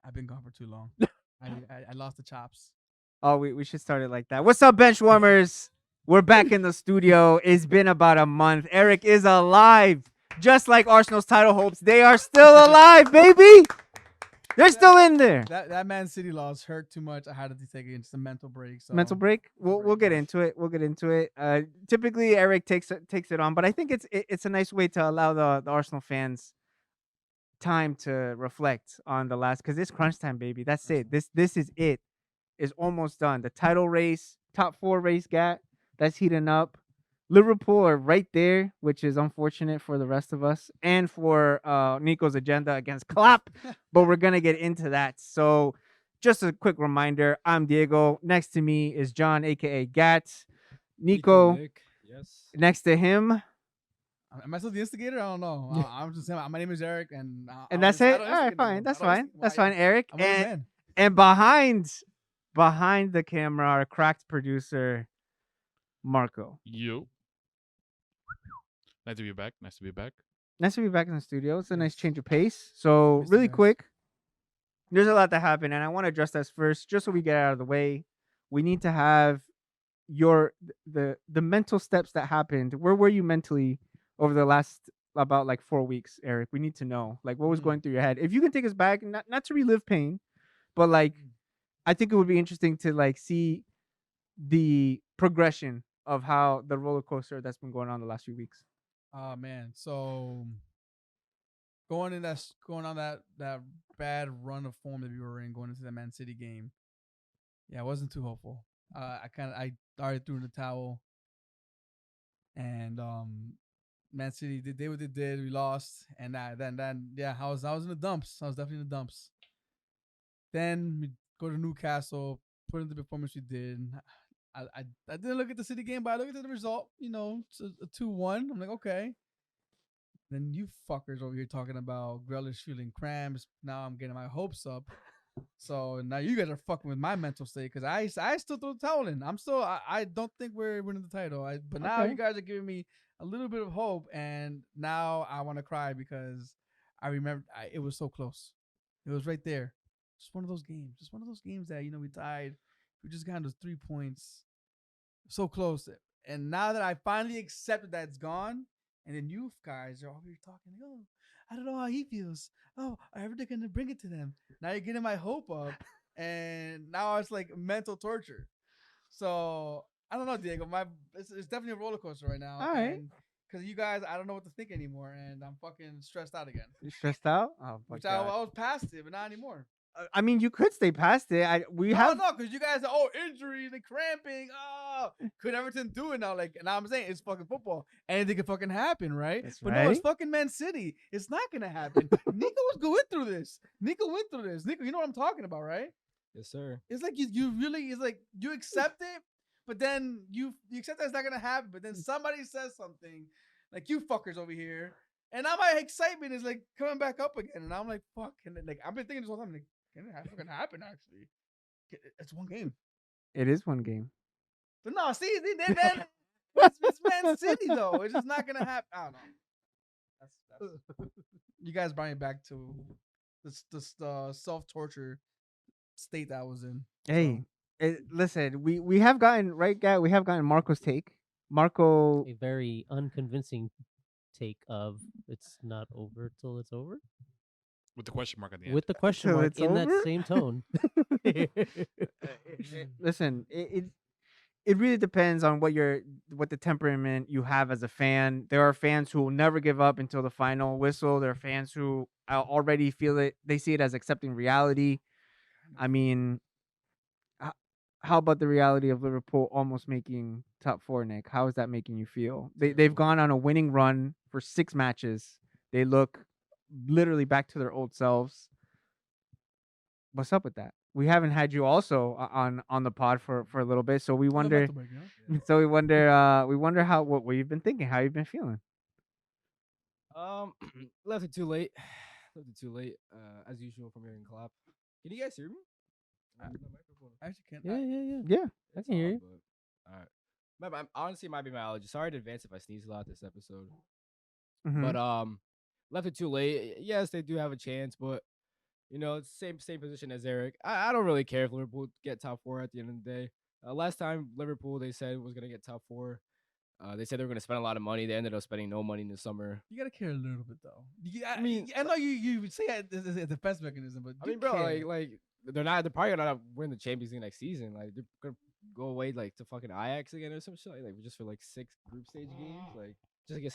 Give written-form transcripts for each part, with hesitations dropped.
I've been gone for too long. I lost the chops. Oh, we should start it like that. What's up, bench warmers? We're back in the studio. It's been about a month. Eric is alive. Just like Arsenal's title hopes, they are still alive, baby. They're still in there. That Man City loss hurt too much. I had to take it into a mental break. So Mental break. We'll get into it. We'll get into it. Typically, Eric takes it on, but I think it's a nice way to allow the Arsenal fans time to reflect on the last, because it's crunch time, baby. That's it. This is it. Is almost done. The title race, top 4 race gap, that's heating up. Liverpool are right there, which is unfortunate for the rest of us and for Nico's agenda against Klopp. But we're gonna get into that. So, just a quick reminder: I'm Diego. Next to me is John, aka Gats. Nico. Nick. Yes. Next to him, am I still the instigator? I don't know. I'm just saying. My name is Eric, and and that's it. All right, fine. That's fine. That's fine, Eric. I'm a man. And behind the camera, our cracked producer, Marco. You. Nice to be back. Nice to be back. Nice to be back in the studio. It's a nice change of pace. So, Missed you really guys. quick, there's a lot that happened, and I want to address this first, just so we get out of the way. We need to have the mental steps that happened. Where were you mentally over the last about like 4 weeks, Eric? We need to know like what was going through your head. If you can take us back, not to relive pain, but like I think it would be interesting to like see the progression of how the roller coaster that's been going on the last few weeks. Oh man, so going on that bad run of form that we were in going into the Man City game. Yeah, I wasn't too hopeful. I already threw in the towel, and Man City did what they did. We lost, and then yeah, I was in the dumps. I was definitely in the dumps. Then we go to Newcastle, put in the performance we did. I didn't look at the City game, but I looked at the result. You know, it's a 2-1. I'm like, okay. Then you fuckers over here talking about Grealish feeling cramps. Now I'm getting my hopes up. So now you guys are fucking with my mental state because I still throw the towel in. I don't think we're winning the title. But now Okay. you guys are giving me a little bit of hope, and now I want to cry because I remember it was so close. It was right there. Just one of those games. Just one of those games that we tied. We just got those 3 points. So close. And now that I finally accepted that it's gone, and then you guys are over here talking, oh, I don't know how he feels. Oh, are ever going to bring it to them? Now you're getting my hope up, and now it's like mental torture. So I don't know, Diego. It's definitely a roller coaster right now. All right. Because you guys, I don't know what to think anymore, and I'm fucking stressed out again. You stressed out? Oh my Which I god. was past it, but not anymore. I mean, you could stay past it. No, because you guys are injuries and cramping. Oh, could Everton do it now? Like, and I'm saying it's fucking football. Anything can fucking happen, right? That's but right. no, it's fucking Man City. It's not gonna happen. Nico was going through this. Nico, you know what I'm talking about, right? Yes, sir. It's like you really, it's like you accept it, but then you accept that it's not gonna happen. But then somebody says something, like you fuckers over here, and now my excitement is like coming back up again, and I'm like, fuck, and then, like I've been thinking this whole time, like. Can it fucking happen? Actually, it's one game. It is one game. But no, see, then it's Man City though. It's just not gonna happen. I don't know. That's you guys brought me back to this self-torture state that I was in. Hey, listen, we have gotten right, guy. We have gotten Marco's take. Marco, A very unconvincing take of it's not over till it's over. With the question mark at the end. With the question Till mark it's in over? that same tone. listen, it really depends on what the temperament you have as a fan. There are fans who will never give up until the final whistle. There are fans who already feel it. They see it as accepting reality. I mean, how about the reality of Liverpool almost making top 4, Nick? How is that making you feel? They've gone on a winning run for 6 matches. They look literally back to their old selves. What's up with that? We haven't had you also on the pod for a little bit, so we wonder. So we wonder how what you've been thinking, how you've been feeling. Left it too late. Left it too late. As usual from hearing clap. Can you guys hear me? My microphone. I actually can't. Yeah. I can hear you. All right. Honestly, it might be my allergy. Sorry in advance if I sneeze a lot this episode. Mhm. But left it too late. Yes, they do have a chance, but You know, it's same position as Eric. I don't really care if Liverpool get top four at the end of the day. Last time Liverpool they said was gonna get top four. They said they were gonna spend a lot of money. They ended up spending no money in the summer. You gotta care a little bit though. I mean, I know you would say it's a defense mechanism, but I mean, bro, like they're probably gonna win the Champions League next season. Like they're gonna go away like to fucking Ajax again or some shit. Like just for like 6 group stage games. Like just to get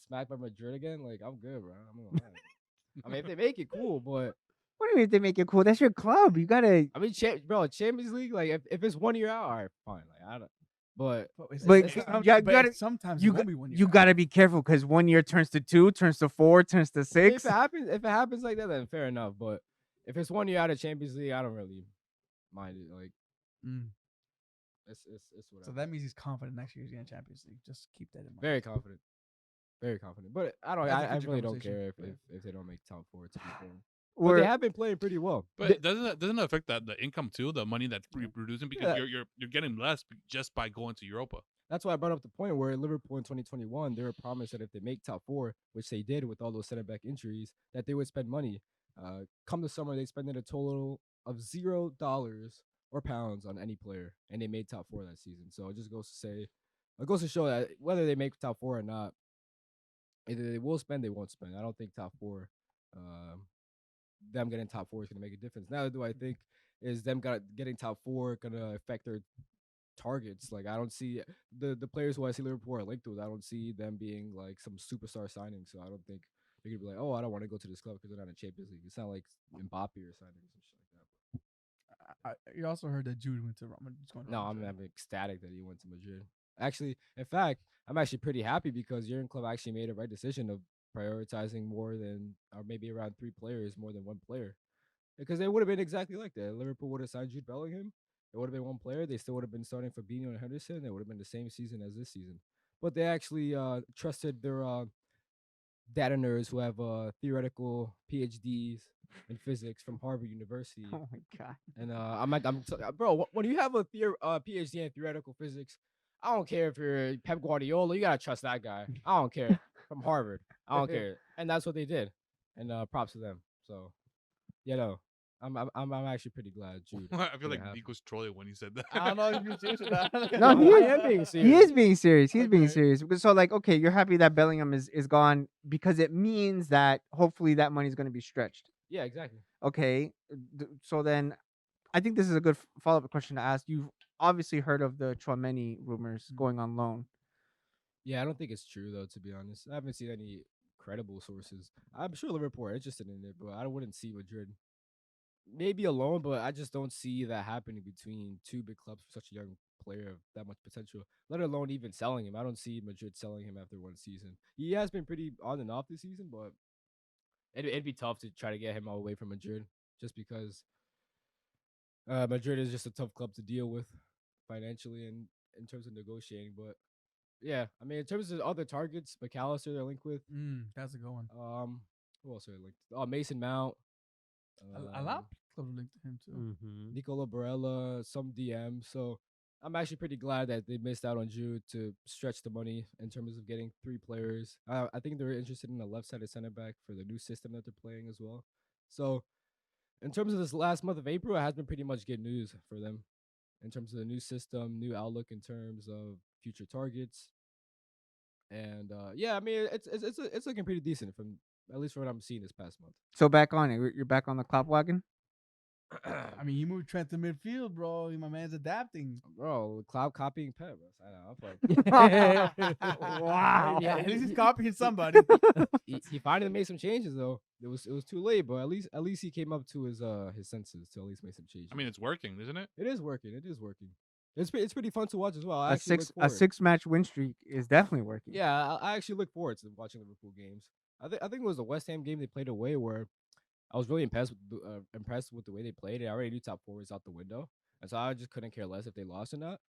smacked by Madrid again. Like I'm good, bro. I'm gonna lie. I mean, if they make it, cool. But What do you mean they make it cool? That's your club. You gotta. I mean, bro, Champions League. Like if it's 1 year out, all right, fine. Like I don't. But sometimes you it won't be one year you out. gotta be careful because 1 year turns to 2, turns to 4, turns to I mean, 6. if it happens like that, then fair enough. But if it's 1 year out of Champions League, I don't really mind it. Like Mm. it's whatever. So that means he's confident next year he's getting Champions League. Just keep that in mind. Very confident. Very confident. But I don't. That's a I future really don't conversation. care if they don't make top four. To be fair. But Or they have been playing pretty well. But doesn't it affect the income too, the money that's producing because Yeah. you're getting less just by going to Europa. That's why I brought up the point where Liverpool in 2021, they were promised that if they make top four, which they did with all those center back injuries, that they would spend money. Come the summer, they spent a total of $0 or pounds on any player, and they made top four that season. So it just goes to show that whether they make top four or not, either they will spend, they won't spend. I don't think top four, them getting top four is going to make a difference. Now, do I think is them getting top four going to affect their targets? Like I don't see the players who I see Liverpool are linked with. I don't see them being like some superstar signing. So I don't think they're gonna be like, oh, I don't want to go to this club because they're not in Champions League. It's not like Mbappe or signing or some shit like that. You also heard that Jude went to Roma. No, I'm ecstatic that he went to Madrid. Actually, in fact, I'm actually pretty happy because Jurgen Klopp actually made a right decision of prioritizing more than, or maybe around 3 players more than 1 player. Because they would have been exactly like that. Liverpool would have signed Jude Bellingham. It would have been 1 player. They still would have been starting Fabinho and Henderson. It would have been the same season as this season. But they actually trusted their data nerds who have theoretical PhDs in physics from Harvard University. oh my god. And bro, when you have a PhD in theoretical physics, I don't care if you're Pep Guardiola. You gotta trust that guy. I don't care. From Harvard, I don't care. And that's what they did. And props to them. So, you know, I'm actually pretty glad Jude. I feel like happen. Nico's trolling when he said that. I don't know if you're serious or not. No, he I is- am being He serious. is being serious. He's being Okay. serious. So like, okay, you're happy that Bellingham is gone because it means that hopefully that money is going to be stretched. Yeah, exactly. Okay, so then I think this is a good follow-up question to ask. You've obviously heard of the Chouameni rumors going on loan. Yeah, I don't think it's true though. To be honest, I haven't seen any credible sources. I'm sure Liverpool are interested in it, but I wouldn't see Madrid. Maybe alone, but I just don't see that happening between 2 big clubs for such a young player of that much potential. Let alone even selling him. I don't see Madrid selling him after 1 season. He has been pretty on and off this season, but it'd be tough to try to get him all away from Madrid, just because Madrid is just a tough club to deal with financially and in terms of negotiating. But yeah, I mean, in terms of other targets, McAllister they're linked with. That's a good one. Who else are they linked? Oh, Mason Mount. A lot of clubs linked to him too. Mm-hmm. Nicola Barella, some DM. So I'm actually pretty glad that they missed out on Jude to stretch the money in terms of getting 3 players. I think they're interested in a left-sided center back for the new system that they're playing as well. So in terms of this last month of April, it has been pretty much good news for them in terms of the new system, new outlook in terms of future targets. And yeah, I mean, it's looking pretty decent from at least from what I'm seeing this past month. So back on it. You're back on the Klopp wagon. I mean, you moved Trent to midfield, bro. My man's adapting. Bro, cloud copying Pep. I know. Wow. Yeah, at least he's copying somebody. He finally made some changes though. It was too late, but at least he came up to his senses to at least make some changes. I mean, it's working, isn't it? It is working. It is working. It's pretty fun to watch as well. A 6-match win streak is definitely working. Yeah, I actually look forward to watching Liverpool games. I think it was the West Ham game they played away where I was really impressed with the way they played. I already knew top 4 was out the window, and so I just couldn't care less if they lost or not.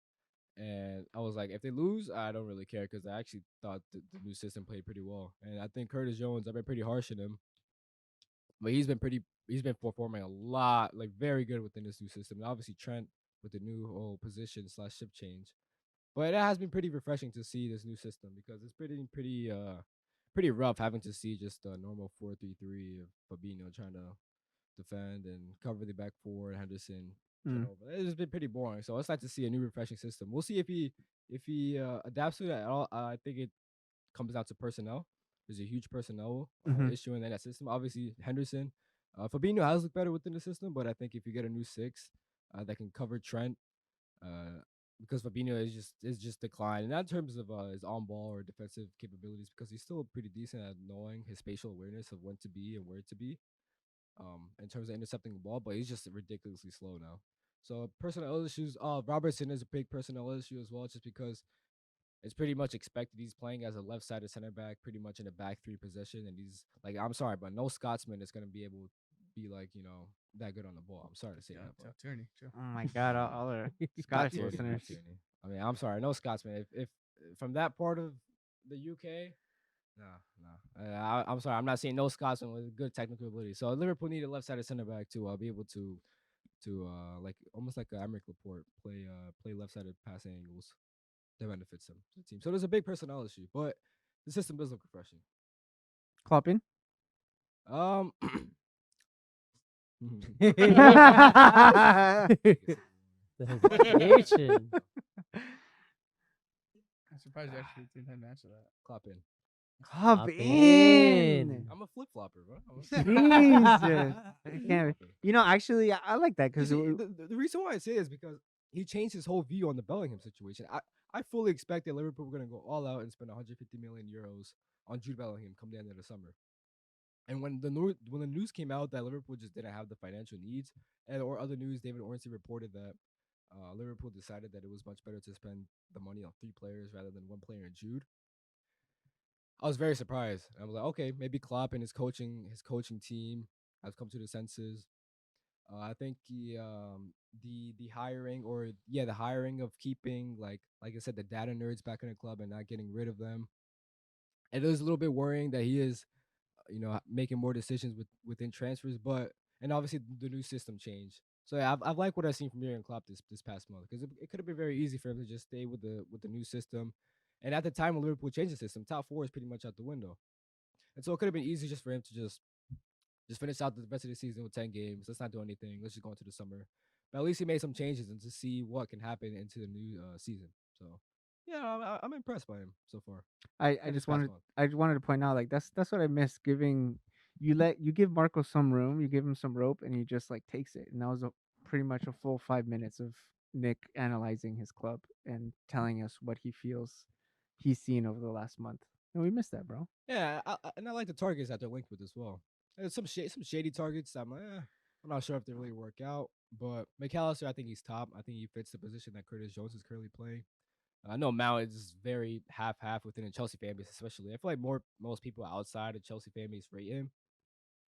And I was like, if they lose, I don't really care because I actually thought the new system played pretty well. And I think Curtis Jones, I've been pretty harsh on him, but he's been performing a lot, like very good within this new system. And obviously Trent with the new whole position / shift change. But it has been pretty refreshing to see this new system because it's pretty rough having to see just a normal 4-3-3 of Fabinho trying to defend, and cover the back four, and Henderson Mm. turnover. It's been pretty boring. So it's like to see a new refreshing system. We'll see if he adapts to it at all. I think it comes down to personnel. There's a huge personnel Mhm. issue in that system. Obviously, Henderson, Fabinho has looked better within the system, but I think if you get a new six that can cover Trent, uh, because Fabinho is just declined, not in terms of his on ball or defensive capabilities, because he's still pretty decent at knowing his spatial awareness of when to be and where to be, in terms of intercepting the ball, but he's just ridiculously slow now. So personnel issues. Robertson is a big personnel issue as well, just because it's pretty much expected he's playing as a left-sided center back, pretty much in a back three position, and he's like, I'm sorry, but no Scotsman is gonna be able to be like that good on the ball. I'm sorry to say Yeah, that, but Tierney, true. Oh my God, all our not Scottish Tierney, not listeners. Tierney. I mean, I'm sorry, no Scotsman. If from that part of the UK, no. I'm sorry, I'm not seeing no Scotsman with good technical ability. So Liverpool need a left-sided center back to be able to like almost like a Aymeric Laporte play left-sided passing angles that benefits them to the team. So there's a big personnel issue, but the system does look refreshing. Klopping. Um, The hesitation. I'm surprised you actually didn't have to answer that. Clap in. Hop in. in. I'm a flip flopper, bro. Jesus. I can't. Actually, I like that because The reason why I say it is because he changed his whole view on the Bellingham situation. I fully expected Liverpool were going to go all out and spend 150 million euros on Jude Bellingham come the end of the summer. And when the news came out that Liverpool just didn't have the financial needs, or other news, David Ornstein reported that Liverpool decided that it was much better to spend the money on 3 players rather than 1 player in Jude. I was very surprised. I was like, okay, maybe Klopp and his coaching team has come to the senses. I think the hiring the hiring of keeping like I said, the data nerds back in the club and not getting rid of them. It is a little bit worrying that he is making more decisions within transfers, but and obviously the new system changed. So yeah, I've liked what I've seen from Jurgen Klopp this past month, because it could have been very easy for him to just stay with the new system. And at the time when Liverpool changed the system, top four is pretty much out the window, and so it could have been easy just for him to just finish out the rest of the season with 10 games. Let's not do anything. Let's just go into the summer. But at least he made some changes and to see what can happen into the new season. So yeah, I'm impressed by him so far. I And this just past wanted month. I just wanted to point out, like, that's what I miss, giving you give Marco some room, you give him some rope, and he just like takes it. And that was pretty much a full 5 minutes of Nick analyzing his club and telling us what he feels he's seen over the last month. And we missed that, bro. Yeah, and I like the targets that they're linked with as well. There's some shady targets. I'm not sure if they really work out. But McAllister, I think he's top. I think he fits the position that Curtis Jones is currently playing. I know Mount is very half within the Chelsea fan base, especially. I feel like most people outside of Chelsea fan base rate him,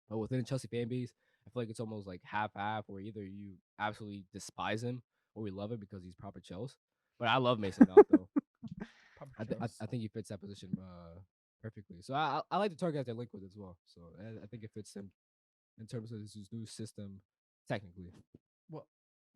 but within the Chelsea fan base, I feel like it's almost like half, where either you absolutely despise him or we love him because he's proper Chelsea. But I love Mason Mount though. I think he fits that position perfectly. So I like the target that they're linked with as well. So I think it fits him in terms of this new system technically. Well,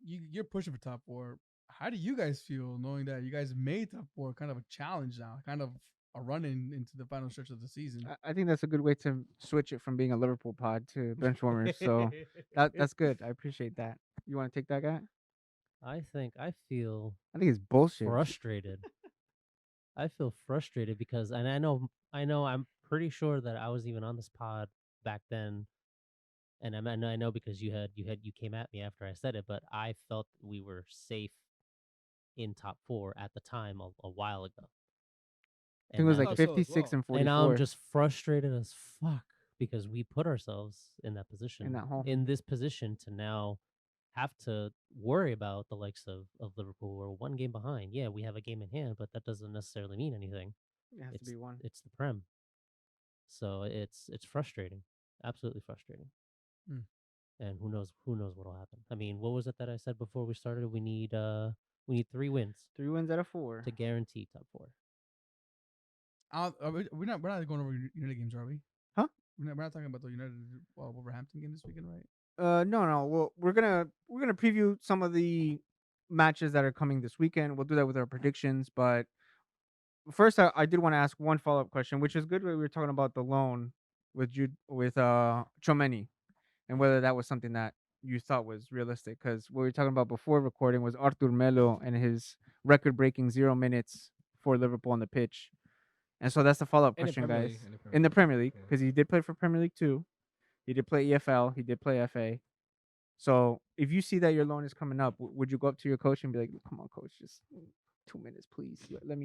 you're pushing for top four. How do you guys feel knowing that you guys made top four kind of a challenge now, kind of a run into the final stretch of the season? I think that's a good way to switch it from being a Liverpool pod to Benchwarmers. So that's good. I appreciate that. You want to take that guy? I feel I think it's bullshit. frustrated. I feel frustrated because, and I'm pretty sure that I was even on this pod back then, and I know because you came at me after I said it, but I felt we were safe in top four at the time a while ago. I think it was I'm like just- 56 and 44. and now I'm just frustrated as fuck because we put ourselves in that position, In that hole. in this position to now have to worry about the likes of Liverpool. We're 1 game behind. Yeah, we have a game in hand, but that doesn't necessarily mean anything. It has to be one. It's the Prem. So it's frustrating. Absolutely frustrating. Mm. And who knows what'll happen. I mean, what was it that I said before we started? We need 3 wins 3 wins out of 4. to guarantee top 4. We're not going over United games, are we? Huh? We're not talking about the United Wolverhampton game this weekend, right? No. Well, we're gonna preview some of the matches that are coming this weekend. We'll do that with our predictions. But first, I did want to ask one follow up question, which is good. We were talking about the loan with Chomeni, and whether that was something that you thought was realistic. Because what we were talking about before recording was Artur Melo and his record-breaking 0 minutes for Liverpool on the pitch. And so that's the follow-up In the question, Premier guys. League, In the Premier League, yeah. because he did play for Premier League too. He did play EFL. He did play FA. So if you see that your loan is coming up, would you go up to your coach and be like, "Come on, coach, just 2 minutes, please. Let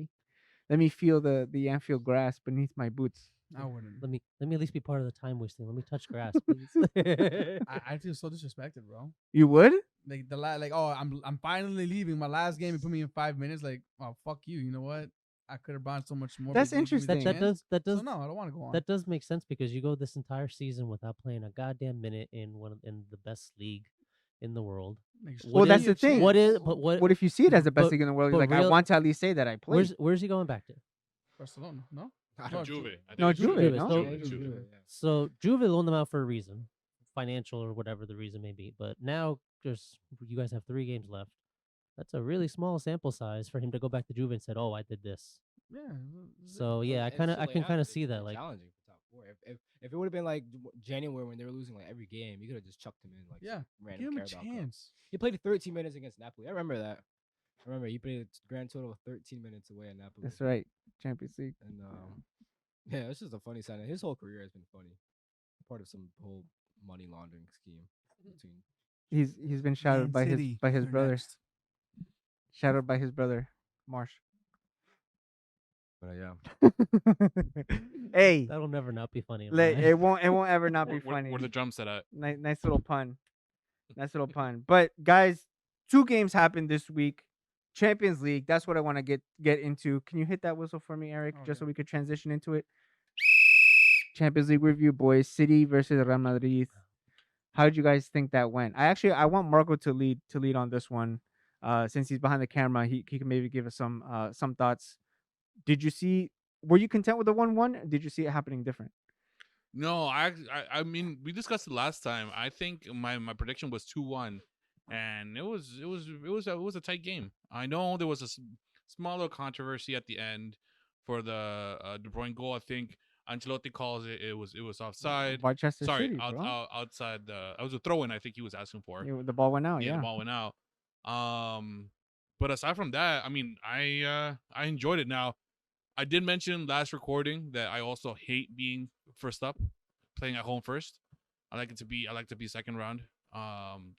me feel the Anfield grass beneath my boots." I wouldn't. Let me at least be part of the time wasting. Let me touch grass, please. I feel so disrespected, bro. You would? Like oh, I'm finally leaving. My last game, you put me in 5 minutes. Like, oh, fuck you. You know what? I could have bought so much more. That's but you didn't give me the interesting. chance. That does So no, I don't want to go on. that does make sense because you go this entire season without playing a goddamn minute in the best league in the world. Like, Well, give that's me a the thing. chance. What is but What if you see it as the best but- league in the world? but You're like, I real- want to at least say that I played. Where's he going back to? Barcelona? No. I No, don't Juve. know. I think No, it's Juve, Juve, no? so- Yeah, it was Juve. Juve, yeah. So Juve loaned them out for a reason, financial or whatever the reason may be. But now you guys have 3 games left. That's a really small sample size for him to go back to Juve and said, "Oh, I did this." Yeah. So yeah, I It's kind of too I late can now, kind of it's see that. been Like, challenging for top 4. If it would have been like January when they were losing like every game, you could have just chucked him in like Yeah, some random give him a Carabao Cup. chance. He played 13 minutes against Napoli. I remember that. I remember he played a grand total of 13 minutes away at Napoli. That's right. Champions League. And yeah, it's just a funny sign. His whole career has been funny. Part of some whole money laundering scheme between. He's been shadowed by his You're brother. next. Shadowed by his brother, Marsh. But yeah, Hey, that'll never not be funny. in my eyes. it won't ever not be Where funny. the drum set at? Nice little pun. Nice little pun. But guys, 2 games happened this week. Champions League. That's what I want to get into. Can you hit that whistle for me, Eric, just Okay. so we could transition into it? Champions League review, boys. City versus Real Madrid. How did you guys think that went? I want Marco to lead on this one. Since he's behind the camera, he can maybe give us some thoughts. Were you content with the 1-1? Did you see it happening different? No, I mean we discussed it last time. I think my prediction was 2-1, and it was a tight game. I know there was a smaller controversy at the end for the De Bruyne goal. I think Ancelotti calls it was offside. Rochester Sorry, City, bro. outside the. It was a throw in. I think he was asking for. The ball went out. The Yeah. ball went out. But aside from that, I mean, I enjoyed it. Now, I did mention last recording that I also hate being first up, playing at home first. I like to be second round,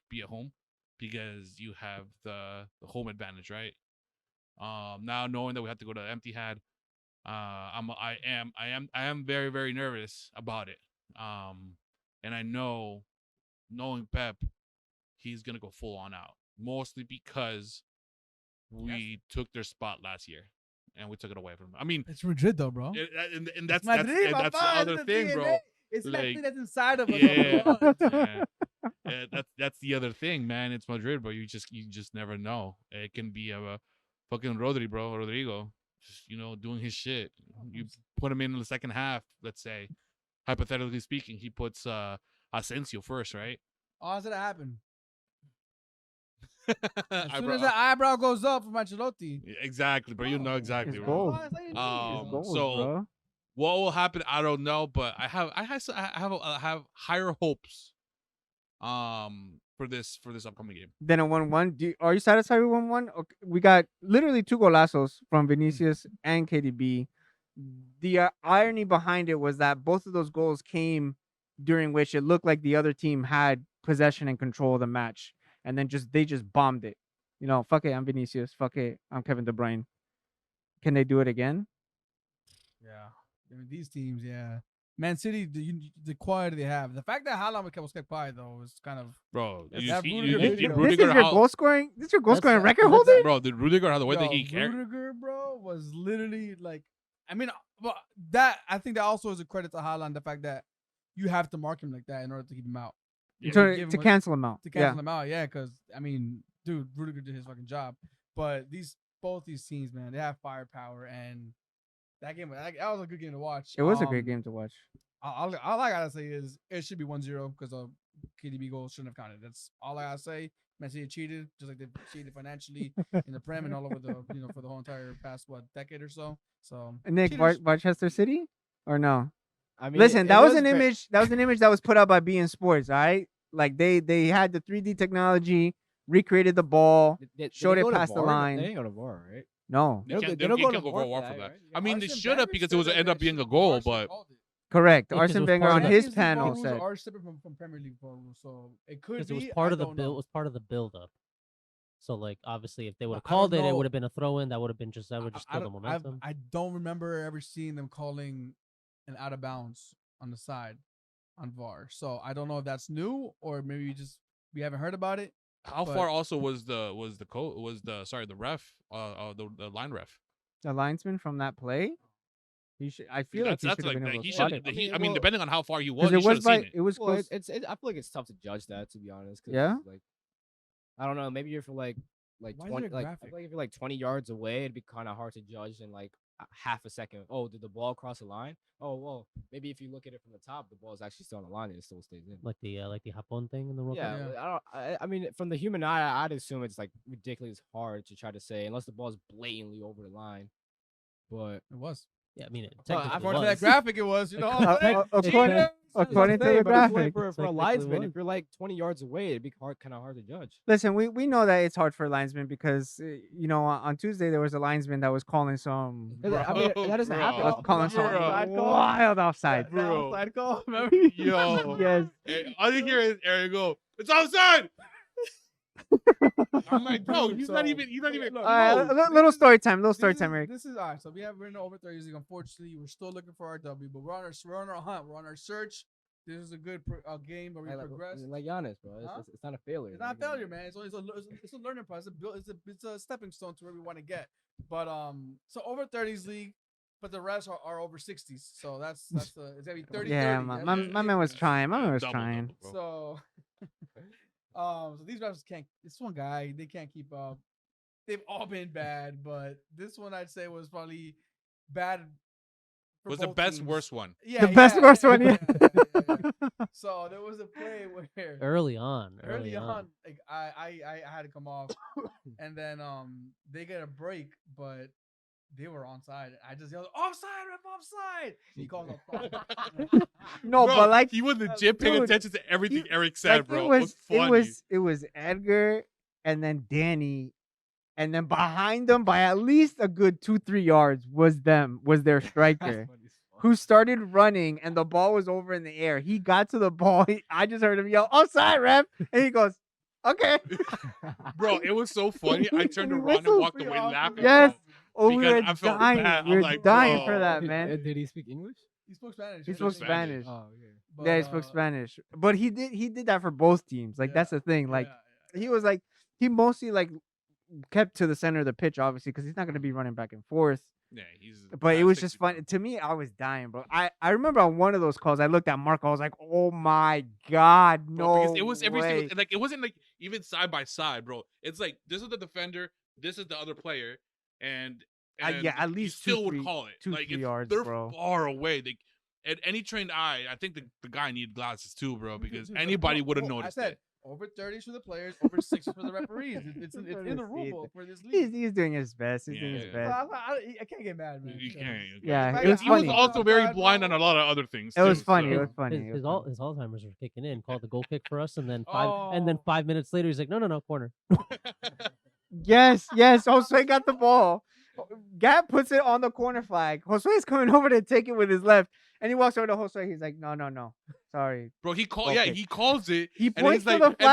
be at home, because you have the home advantage, right? Now knowing that we have to go to empty head, I am very, very nervous about it. And I know, knowing Pep, he's gonna go full on out, mostly because we took their spot last year and we took it away from them. I mean, It's Madrid though, bro. and that's Madrid, that's the other thing, bro. It's Like, that thing that's inside of us. yeah. bro. Yeah, that's the other thing, man. It's Madrid, bro. You just never know. It can be a fucking Rodrigo, just doing his shit. You put him in the second half, let's say, hypothetically speaking, he puts Asensio first, right? Oh, how's that happen? As soon Eyebrow- as that eyebrow goes up from Ancelotti. Yeah, exactly, bro. You know exactly. His Right? goals. Oh, that's how you do it. Um, Goals, so- bro. What will happen? I don't know, but I have higher hopes for this upcoming game. Then a 1-1. Are you satisfied with 1-1? Okay, we got literally 2 golazos from Vinicius and KDB. The irony behind it was that both of those goals came during which it looked like the other team had possession and control of the match, and then they just bombed it. Fuck it, I'm Vinicius. Fuck it, I'm Kevin De Bruyne. Can they do it again? Yeah. I mean, these teams, yeah. Man City, the quality they have. The fact that Haaland was kept quiet, though, is kind of. Bro, That's you that see, Rudiger you, video. you, This This is Rudiger your how, goal scoring. This is your goal That's- scoring record that's- holder. bro, the Rudiger, how the way that Yo, he carried. Rudiger, bro, was literally like. I mean, but that I think that also is a credit to Haaland, the fact that you have to mark him like that in order to keep him out. Yeah. to give to him a- cancel him out. To cancel him out, yeah, because I mean, dude, Rudiger did his fucking job. But both these teams, man, they have firepower, and that was a good game to watch. It was a great game to watch. All I gotta say is it should be 1-0 because the KDB goal shouldn't have counted. That's all I gotta say. Man City cheated, just like they cheated financially in the Prem and all over the for the whole entire past decade or so. So Nick, cheaters. Rochester City, or no? I mean, Listen, it that was an ve- image. That was an image that was put out by beIN Sports. All right, Like they had the 3D technology, recreated the ball, showed they it go to past the VAR? line. They ain't go to VAR, right? No, They don't go- They they don't go to can't go VAR for a war for for that, that. right? I mean, they Arsene should have Wenger because it said was that end up they being a should- goal, VAR should have but called it. correct. Yeah, 'cause it Arsene was Wenger part on of the- his These panel rules said are separate from Premier League rules, so it could because be. it was part I of the don't build. know. It was part of the build up. So like obviously, if they would have I don't called it, it know. would have been a throw in. That would have been just that would just kill the don't- momentum. I don't remember ever seeing them calling an out of bounds on the side on VAR. So I don't know if that's new or maybe we haven't heard about it. how But- far also was the ref the line ref? the linesman from that play. He should. I feel like he should have been able to he spot should. it. I mean, depending on how far he was, Because he it should was have seen by it. it was Well, close. I feel like it's tough to judge that, to be honest. 'Cause, Yeah? like I don't know. Maybe you're for like Why is there 20. a Like I graphic? feel like if you're like 20 yards away, it'd be kind of hard to judge in like half a second. Oh, did the ball cross the line? Oh, well, maybe if you look at it from the top, the ball is actually still on the line and it still stays in. Like the Japón thing in the World Cup. Yeah, Yeah. I don't. I mean, from the human eye, I'd assume it's like ridiculous hard to try to say unless the ball is blatantly over the line. But It was. Yeah, I mean, it Well, technically According to was. that graphic, it was. You know, what I'm Uh, saying? according- Cheaters! according to the but I feel like graphic. for a Technically linesman, was. if you're like 20 yards away, it'd be kind of hard to judge. Listen, we know that it's hard for linesmen because on Tuesday there was a linesman that was calling some I mean, Bro, that doesn't bro. happen. was often. calling That's some an offside call. wild offside. Bro. Offside call. Remember? Yo, Yes. all you hear is Aaron go, "It's outside." I'm like, bro, he's not even. He's not even. Look, All right, no, little this is- story time. Little This story is- time, Eric. This is all right. So we have we're in the over 30s league. Unfortunately, we're still looking for our W, but we're on our hunt. We're on our search. This is a good game where we progress. Like Giannis, bro. Huh? It's not a failure. It's not a failure, man. It's a learning process. It's a stepping stone to where we want to get. But so over 30s league, but the rest are over 60s. So that's it's gonna be 30. Yeah, 30. my, That's my, what my it man was is. trying. My man was Double, trying. double, bro. So so these rappers can't. This one guy, they can't keep up. They've all been bad, but this one I'd say was probably bad. For Was the both best teams. worst one? Yeah, The best worst one, yeah. So there was a play where Early on. early on, like I had to come off, and then they get a break, but they were onside. I just yelled offside, ref offside. He called offside. No, Bro, but like he was legit paying dude, attention to everything he- Eric said, like, bro. it was funny. it was Edgar and then Danny, and then behind them by at least a good 2-3 yards was their striker. Who started running and the ball was over in the air. He got to the ball. I just heard him yell, "Offside, ref!" And he goes, "Okay." Bro, it was so funny. I turned He around and whistled. walked away laughing. Yes. bro. Oh, we Because were I felt dying. bad. We I'm were like, dying bro. for that, man. Did he speak English? He spoke Spanish. He right? spoke Spanish. Spanish. Oh, okay. But, Yeah, he spoke Spanish. But he did that for both teams. Like that's the thing. Like he was like he mostly like kept to the center of the pitch, obviously, because he's not gonna be running back and forth. Yeah, he's. But it that's was just 60, fun. bro. To me, I was dying, bro. I remember on one of those calls, I looked at Marco. I was like, "Oh my god, Bro, no because it was every way!" single like it wasn't like even side by side, bro. It's like this is the defender, this is the other player, and Yeah, at you least still 2-3 would call it 2-3 like yards, they're bro. far away. They, at any trained eye, I think the guy needed glasses too, bro, because anybody would have Well, noticed I said it. over 30s for the players, over 60s for the referees. It's in the rule book for this league. He's doing his best. He's doing his Yeah. So best. I can't get mad, man. You because- can't. Yeah, If I it was got- He was funny. also very outside, blind bro. on a lot of other things. It was too, funny. It so- was funny. His, It his, was al- funny. his Alzheimer's were kicking in. Called the goal kick for us, and then 5 Oh. minutes later, he's like, no, corner. Yes. Josue got the ball. Gap puts it on the corner flag. Josue's coming over to take it with his left, and he walks over to Josue. He's like, "No, sorry." Bro, he called. Goal Yeah, kick. he calls it. He And then points he's like, to the and then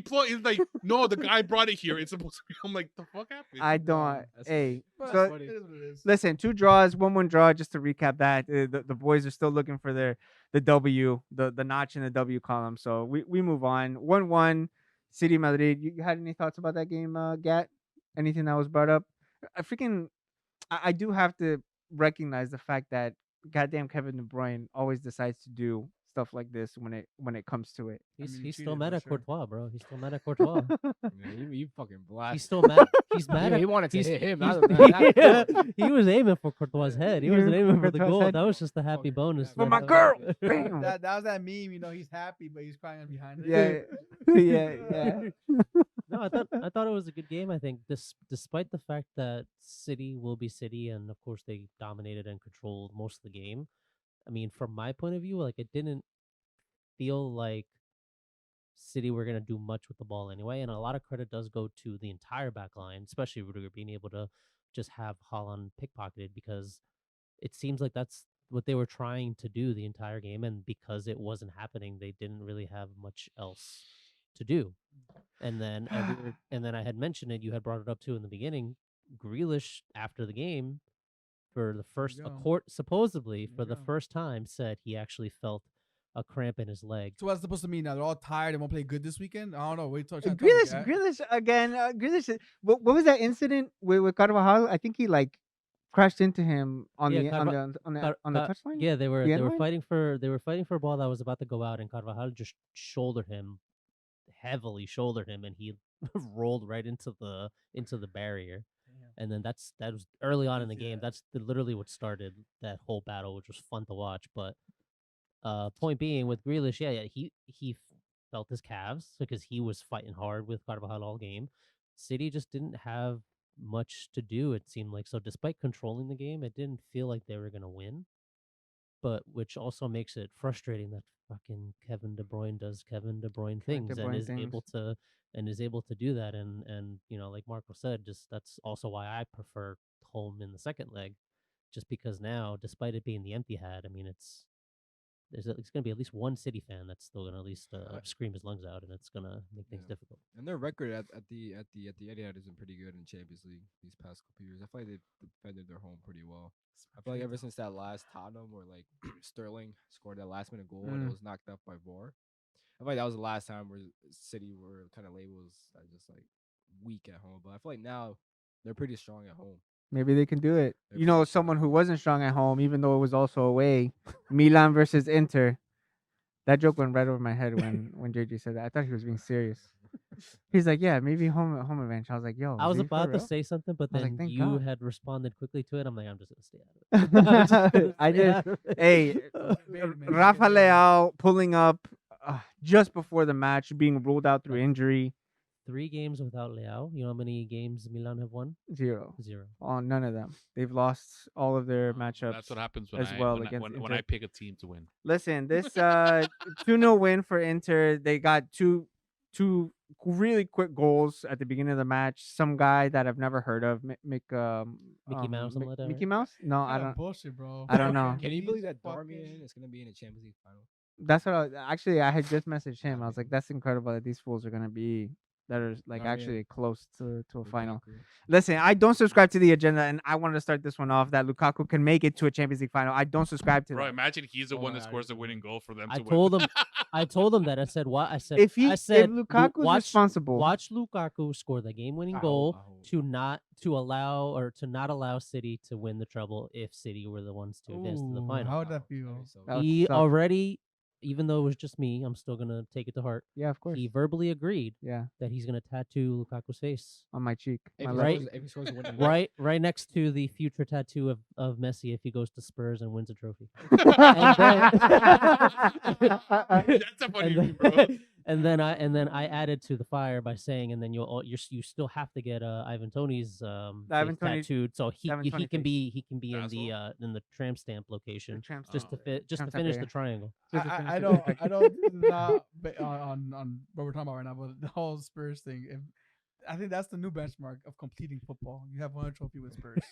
flag. he's like, no, the guy brought it here. It's supposed to be. I'm like, the fuck happened? I don't. That's Hey, But so funny. it is what it is. listen, 2 draws, 1-1 draw. Just to recap that, the boys are still looking for the W, the notch in the W column. So we move on. 1-1, City Madrid. You had any thoughts about that game, Gat? Anything that was brought up? I do have to recognize the fact that goddamn Kevin De Bruyne always decides to do stuff like this when it comes to it. He's, mean, he's he still cheated, mad for at sure. Courtois, bro. He's still mad at Courtois. Man, you fucking blast. He's still mad. He's mad He at. wanted to he's- hit him. he's- Not yeah, that he was aiming for Courtois' head. He He wasn't was aiming for for the Courtois' goal. head. That was just a happy Fucking bonus. For my man. girl. Bam. That was that meme. You know, he's happy, but he's crying behind it. Yeah. No, I thought it was a good game. I think, despite the fact that City will be City, and of course they dominated and controlled most of the game. I mean, from my point of view, like it didn't feel like City were going to do much with the ball anyway. And a lot of credit does go to the entire back line, especially Rudiger being able to just have Haaland pickpocketed, because it seems like that's what they were trying to do the entire game. And because it wasn't happening, they didn't really have much else to do. And then and then I had mentioned it, you had brought it up too in the beginning. Grealish after the game, for the first go. supposedly There for you the go. first time, said he actually felt a cramp in his leg. So what's supposed to mean now? They're all tired and won't play good this weekend. I don't know. Wait till try to tell me, Grealish, Gat. Grealish again. Grealish. What was that incident with Carvajal? I think he like crashed into him on Yeah, the on the touchline. Yeah, they were The they end were line? fighting for a ball that was about to go out, and Carvajal just shouldered him, heavily shouldered him, and he rolled right into the barrier. And then that was early on in the Didn't see game. that. That's literally what started that whole battle, which was fun to watch. But point being, with Grealish, yeah, he felt his calves because he was fighting hard with Carvajal all game. City just didn't have much to do, it seemed like. So despite controlling the game, it didn't feel like they were gonna win. But which also makes it frustrating that fucking Kevin De Bruyne does Kevin De Bruyne Kevin De things, and Bruyne is things. able to do that. And like Marco said, just that's also why I prefer home in the second leg, just because now, despite it being the empty hat, I mean, it's going to be at least one City fan that's still going to at least scream his lungs out, and it's going to make things Yeah. difficult. And their record at the Etihad isn't pretty good in Champions League these past couple years. I feel like they've defended their home pretty well. I feel like ever since that last Tottenham where like Sterling scored that last minute goal and it was knocked up by VAR, I feel like that was the last time where City were kind of labeled as just like weak at home. But I feel like now they're pretty strong at home. Maybe they can do it. They're You know, pretty someone strong. who wasn't strong at home, even though it was also away, Milan versus Inter. That joke went right over my head when JJ said that. I thought he was being serious. He's like, yeah, maybe home advantage. I was like, yo, I was is he for about to real? say something, but I was like, then thank you God. had responded quickly to it. I'm like, I'm just gonna stay out of it. I'm just gonna I stay did. out of it. Hey, Baited, man. Rafa Get baited. Leao pulling up just before the match, being ruled out through injury. 3 games without Leao. You know how many games Milan have won? 0. 0. Oh, none of them. They've lost all of their matchups. That's what happens when as I well when I, against when Inter. I pick a team to win. Listen, this 2-0 win for Inter. They got two really quick goals at the beginning of the match. Some guy that I've never heard of, Mickey Mouse, something like that, Mickey right? Mouse? No, I Kinda don't. bullshit, bro. I don't know. Fucking Can you believe these that Darmian fucking- is gonna be in the Champions League final? That's what I had just messaged him. I was like, Darmian. that's incredible that these fools are gonna be that are like Darmian, actually close to a final. Lukaku. Listen, I don't subscribe to the agenda, and I wanted to start this one off that Lukaku can make it to a Champions League final. I don't subscribe to Bro, that. imagine he's the Oh one my that God, scores the he's winning goal for them I to told win. him I told him that. I said, what? I said, If Lukaku's Lukaku's responsible, watch Lukaku score the game-winning I goal hope. to not allow City to win the treble if City were the ones to advance to the Ooh, final. how would that That'd be feel? so That would He suck. already, even though it was just me, I'm still gonna take it to heart. Yeah, of course. He verbally agreed Yeah, that he's gonna tattoo Lukaku's face on my cheek. If My he left right- scores, if he scores a winning goal. right next to the future tattoo of Messi if he goes to Spurs and wins a trophy. That's a funny meme, bro. And then I added to the fire by saying, and then you still have to get Ivan Tony's Ivan face Toney- tattooed, so Ivan he Toney can face. be in Asshole. the tramp stamp location tramp just stamp. to Tramp stamp finish area. the triangle. Just to I finish I it. know I know this is not on what we're talking about right now, but the whole Spurs thing. I think that's the new benchmark of completing football. You have 1 trophy with Spurs.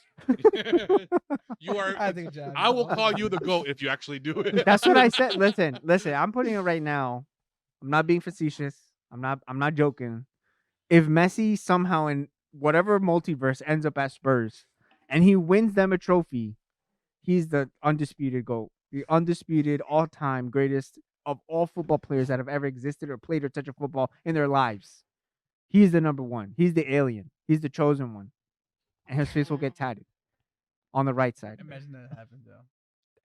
You are. I think, Jazz. I will call you the GOAT if you actually do it. That's what I said. Listen. I'm putting it right now. I'm not being facetious. I'm not joking. If Messi somehow in whatever multiverse ends up at Spurs and he wins them a trophy, he's the undisputed GOAT, the undisputed all-time greatest of all football players that have ever existed or played or touched a football in their lives. He's the number one. He's the alien. He's the chosen one, and his face will get tatted on the right side. Imagine that happened though.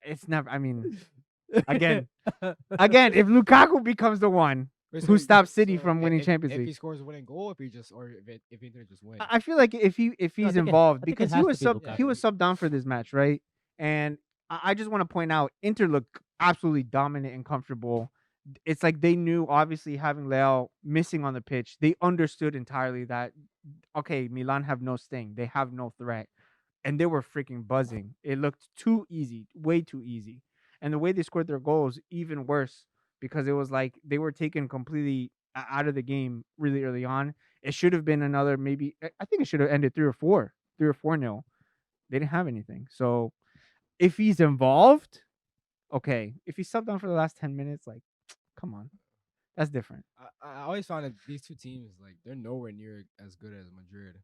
It's never. I mean, again, if Lukaku becomes the one Wait, who so- stops City so from winning Champions If he League, scores a winning goal, if Inter just win. I feel like if he's I think it- involved I think it because he has was to be he was Lukaku. subbed down for this match, right? And I just want to point out Inter looked absolutely dominant and comfortable. It's like they knew, obviously, having Leao missing on the pitch, they understood entirely that okay, Milan have no sting, they have no threat, and they were freaking buzzing. It looked too easy, way too easy, and the way they scored their goals even worse because it was like they were taken completely out of the game really early on. It should have been another maybe. I think it should have ended 3 or 4 nil. They didn't have anything. So if he's involved, okay. If he's subbed on for the last 10 minutes, like, come on, that's different. I always found that these two teams, like, they're nowhere near as good as Madrid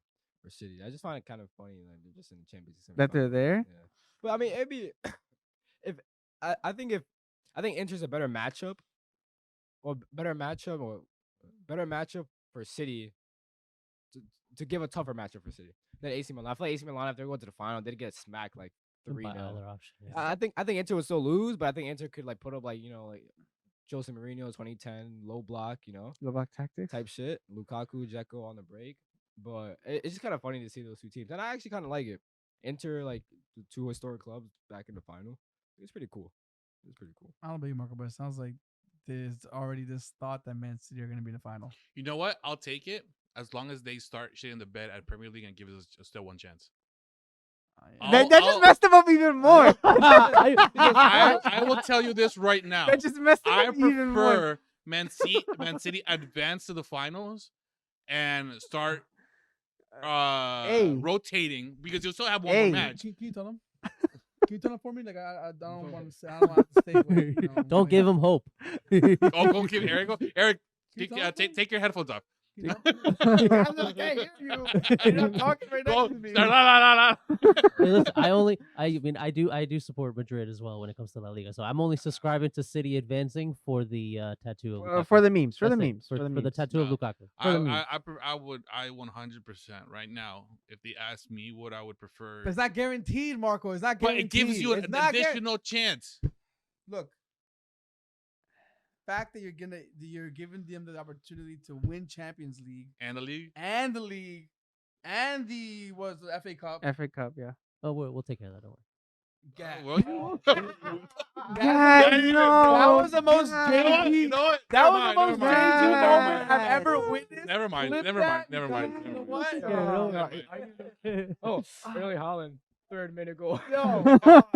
or City. I just find it kind of funny, like, they're just in the Champions League. That they're semifinals. there? Yeah, but I mean, it'd be if I think Inter's a better matchup, or better matchup for City to give a tougher matchup for City than AC Milan. I feel like AC Milan, if they're going to the final, they'd get smacked like By 3-0. either option. Yeah. I think Inter would still lose, but I think Inter could like put up like like Jose Mourinho 2010 low block, Low block tactics. type shit. Lukaku, Dzeko on the break. But it's just kind of funny to see those two teams, and I actually kind of like it. Inter, like the two historic clubs back in the final. It's pretty cool. It's pretty cool. I don't believe Marco, but it sounds like there's already this thought that Man City are going to be in the final. You know what? I'll take it as long as they start shitting the bed at Premier League and give us still one chance. That just I'll- messed him up even more. I will tell you this right now. That just messed him I up even more. prefer Man City advance to the finals and start Hey. rotating because you'll still have one Hey. more match. Can you tell them? Can you tell them for me? Like I don't want to say. I don't want to stay. With, Don't give him hope. Oh, go give Eric. Eric, Can you take, tell them? take your headphones off. You know? I just can't hear you. You're not talking right Go. next to me. La, la, la. Hey, listen, I do support Madrid as well when it comes to La Liga. So I'm only subscribing to City advancing for the tattoo of Lukaku. For the memes. For the That's it, memes. For the memes. tattoo of No. Lukaku. I would 100% right now. If they ask me what I would prefer, But it's not guaranteed, Marco. It's not but guaranteed. it gives you It's an not additional chance. Look, fact that you're giving them the opportunity to win Champions League And the league. and the league and the FA Cup. FA Cup, yeah. Oh, we'll take care of that. Don't worry. Ga- Well, you- God, no. That was the most God. JV. You know what? That Never was the mind, most never mind, JV never moment mind. I've ever witnessed. Never mind. Flip Never that mind. Never because mind. You know never what? mind. Oh, early Haaland, 3rd minute goal. Yo, I look,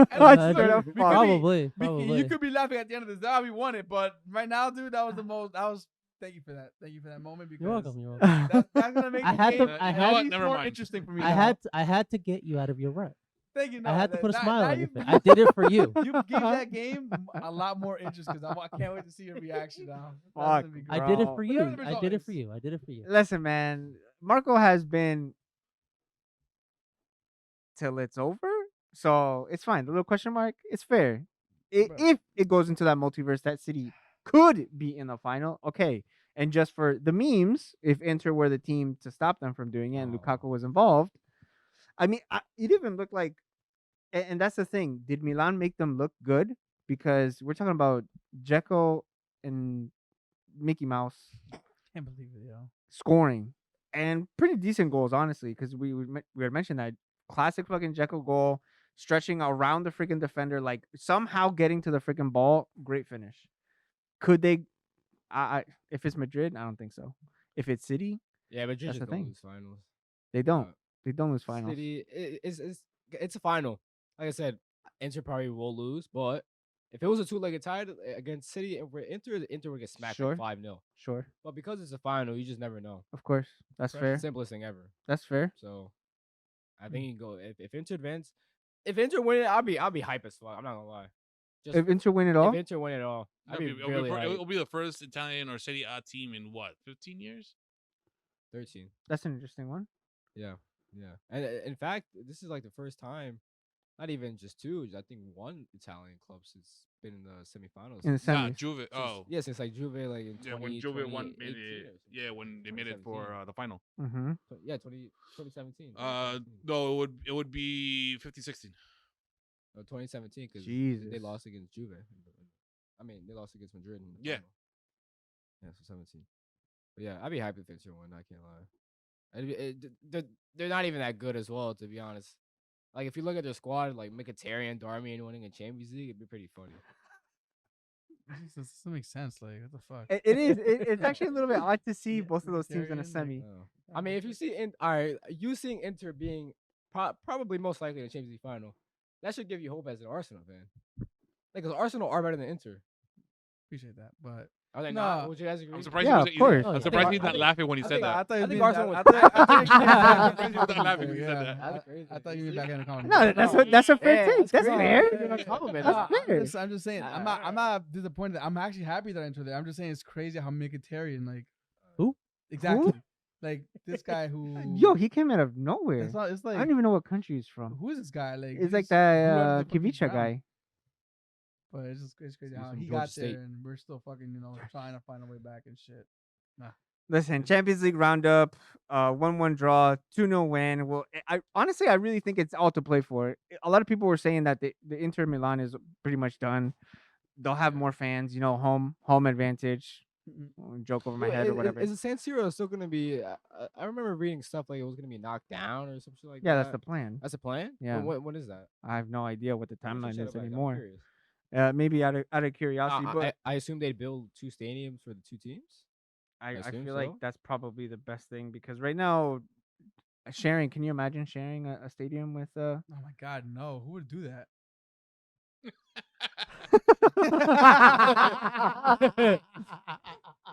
swear to we could be- fuck. Probably. You could be laughing at the end of this. That we won it, but right now, dude, that was the most. That was. Thank you for that. Thank you for that moment. Because You're welcome. You're welcome. That's gonna make I the had to- game I at had- least Never more mind. interesting for me. I now. had to get you out of your rut. Thank you. I had to put a now- smile now on your you- face. I did it for you. You gave that game a lot more interest because I can't wait to see your reaction now. That's Fuck, gonna be I great. did it Bro. for Whatever you. the I result did it is. for you. I did it for you. Listen, man. Marco has been till it's over. So it's fine. The little question mark, it's fair. Bro. If it goes into that multiverse, that City could be in the final. Okay. And just for the memes, if Inter were the team to stop them from doing it and Oh. Lukaku was involved, I mean, it even looked like, and that's the thing. Did Milan make them look good? Because we're talking about Dzeko and Mickey Mouse Can't believe it, yo. scoring and pretty decent goals, honestly. Because we had mentioned that classic fucking Dzeko goal, stretching around the freaking defender, like somehow getting to the freaking ball. Great finish. Could they? If it's Madrid, I don't think so. If it's City, Yeah, but That's just the don't thing. lose finals. they don't. Uh, They don't lose finals. City, it's a final. Like I said, Inter probably will lose, but if it was a two-legged tie against City and we're Inter would get smacked Sure. like 5-0. Sure, But because it's a final, you just never know. of course, that's Correct. fair. Simplest thing ever. That's fair. So I think you can go if Inter advance. If Inter win it, I'll be hype as fuck. I'm not gonna lie. Just If Inter win it all, if Inter win it all, I'd be It'll really it'll hype. be the first Italian or Serie A team in what, 15 years? 13. that's an interesting one. Yeah, yeah. And in fact, this is like the first time. Not even just two. I think one Italian club has been in the semifinals. In the Nah, semis. Juve. Since- Oh, yeah, since like Juve, like in yeah, 20, when Juve won, made 2018 it. or something. Yeah, when they made it for 2017. the final. Mm-hmm. 2017. No, it would be 15-16. 2017 because they Jesus. lost against Juve. I mean, they lost against Madrid. In the Yeah. final. Yeah, so 17. But yeah, I'd be happy if Inter won. I can't lie. They're not even that good as well, to be honest. Like if you look at their squad, like Mkhitaryan, Darmian winning a Champions League, it'd be pretty funny. This doesn't make sense. Like, what the fuck? It is. It's actually a little bit odd to see Yeah, both of those teams in a Mkhitaryan, like, semi. Oh. I mean, if you see all right, you seeing Inter being probably most likely in the Champions League final, that should give you hope as an Arsenal fan. Like, 'cause Arsenal are better than Inter. Appreciate that, but Are they No. not? Would you guys agree? I'm surprised. Yeah, he of was, course. Oh, I'm yeah. surprised I he's think- not laughing when he I said think- that. I thought I you think meant Arsenal that. would- I thought you Surprised he was not laughing when he Yeah, said that. That's crazy. I thought you meant backhand compliment. No, that's a fair Yeah, take. That's crazy. fair. You're gonna compliment No, that. That's fair. I'm just saying. I'm not disappointed. I'm actually happy that I entered there. I'm just saying it's crazy how Mkhitaryan like. Who? Exactly. Like this guy who. Yo, he came out of nowhere. It's not. It's I like. don't even know what country he's from. Who is this guy? Like It's he like just grew out that of the fucking Kivicha ground. guy. But it's crazy He's how from he Georgia got State. there and we're still fucking trying to find a way back and shit. Listen, Champions League roundup, 1-1 draw, 2-0 win. Well, I honestly, I really think it's all to play for. A lot of people were saying that the Inter Milan is pretty much done. They'll have more fans, home advantage. Joke over my Wait, head or whatever. Is the San Siro still gonna be? I remember reading stuff like it was gonna be knocked down or something like that. Yeah, that's the plan. That's a plan. Yeah. What is that? I have no idea what the Why don't you timeline shed is a light? I'm anymore. curious. Maybe out of curiosity, but I assume they'd build 2 stadiums for the 2 teams. I assume feel like so. that's probably the best thing because right now, sharing. Can you imagine sharing a stadium with? Oh my god, no! Who would do that?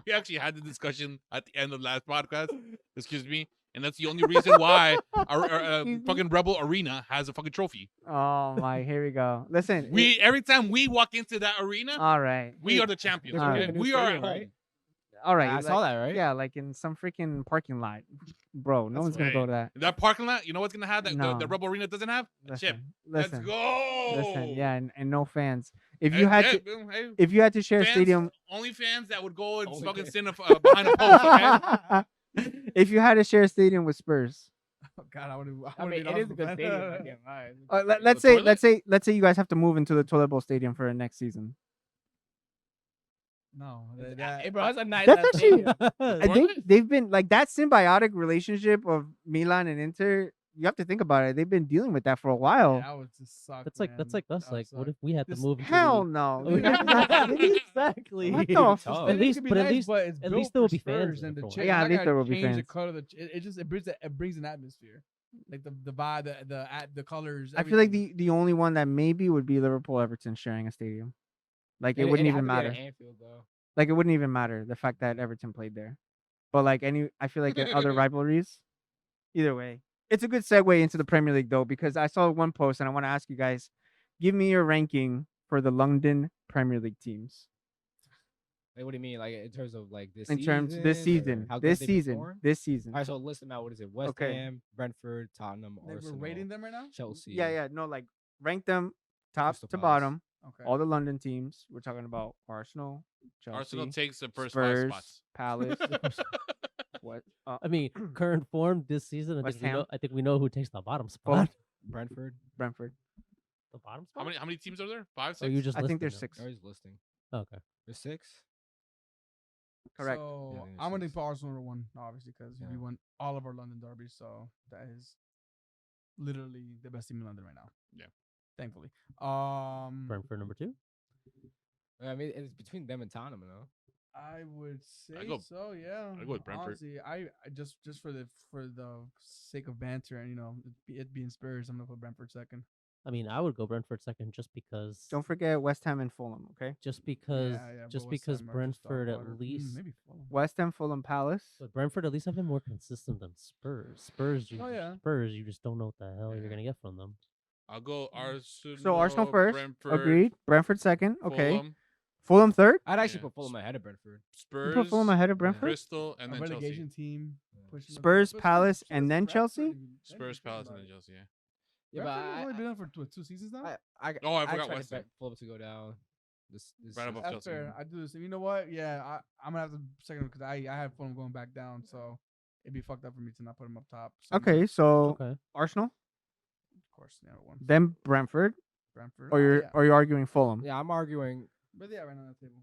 We actually had the discussion at the end of last podcast. Excuse me. And that's the only reason why our Excuse me? fucking Rebel Arena has a fucking trophy. Oh my! Here we go. Listen, Every time we walk into that arena, all right. we are the champions. They're Okay? building a new We are at stadium, home. right? All right. I saw that, right? Yeah, like in some freaking parking lot, bro. No That's one's gonna go right. to that. That parking lot, you know what's gonna have that No. the Rebel Arena doesn't have? A chip. Listen, Let's go. listen. Yeah, and no fans. If Hey, you had hey, to, hey, if you had to share a fans, stadium, only fans that would go and Only fucking fans. stand behind a post. Okay? if you had to share a stadium with Spurs, Oh god, I would. I mean, it is a good stadium. I can't lie. let's The say, toilet? let's say you guys have to move into the Toilet Bowl Stadium for next season. No, Hey, bro, that's a nice. That's ass actually- stadium. And they've been like that symbiotic relationship of Milan and Inter. You have to think about it. They've been dealing with that for a while. that would just suck. That's like man. us. That would Like, what suck. if we had to This- move into Hell the... no. Oh, exactly. What the Tough. fuck? At At least, least- it could be but at nice, least- but it's at built least there will for be fans Spurs there and the for a cha- while. Yeah, you're at not least gonna there will be change the fans. color. It brings an atmosphere, like the vibe, the colors. I feel like everything. the only one that maybe would be Liverpool Everton sharing a stadium. Like it wouldn't even matter. Anfield, though. Like it wouldn't even matter the fact that Everton played there. But like I feel like other rivalries. Either way, it's a good segue into the Premier League though because I saw one post and I want to ask you guys, give me your ranking for the London Premier League teams Like, what do you mean? Like in terms of like this? in terms this or season, how good this they season, perform? this season. All right, so list them out. What is it? West Okay. Ham, Brentford, Tottenham, Like, Arsenal, we're rating them right now. Chelsea. Yeah, no, like rank them top Crystal to Palace. bottom. Okay. All the London teams. We're talking about Arsenal, Chelsea, Arsenal takes the first Spurs, 5 spots. Palace. What? I mean, current form this season. West I think we know who takes the bottom Fulham. spot. Brentford. Brentford. The bottom spot. How many teams are there? 5, 6? Or you just I think listed there's them? 6. There's listing. Okay. There's 6. Correct. So Yeah, I think I'm gonna it's put Arsenal number one, obviously, because we Yeah. won all of our London derbies. So that is literally the best team in London right now. Yeah. Thankfully. Brentford number 2. I mean, it's between them and Tottenham, though. I would say go- so. Yeah. I'd go with Brentford. Honestly, I just for the sake of banter and it being Spurs, I'm gonna put Brentford second. I mean, I would go Brentford second just because. Don't forget West Ham and Fulham. Okay. Just because. Yeah, but just West because Ham are just Brentford dog water. at least. maybe Fulham. West Ham, Fulham, Palace. But Brentford at least have been more consistent than Spurs. Spurs, Oh, yeah. you just don't know what the hell you're Yeah. gonna get from them. I'll go Arsenal. So Arsenal first. Brentford, Agreed. Brentford second. Okay. Fulham, Fulham third. I'd actually Yeah. put Fulham ahead of Brentford. You Spurs, put Fulham ahead of Brentford. Crystal, and A then relegation Chelsea. team. Yeah. pushing them- Spurs, Spurs, Palace, Spurs, and then Brentford, Chelsea? even- Spurs, think Palace, about and then it. Chelsea. Yeah. Yeah, Brentford has but only been on for 2 seasons now. Oh, I forgot tried West to Ham. bet Fulham to go down. This Right above That's Chelsea. fair. I do this. You know what? Yeah, I'm gonna have to second because I have Fulham going back down, so it'd be fucked up for me to not put them up top. So Okay, so Okay. Arsenal, of course, number one. then Brentford, Brentford. or yeah. you're arguing Fulham. Yeah, I'm arguing. But yeah, right now on the table.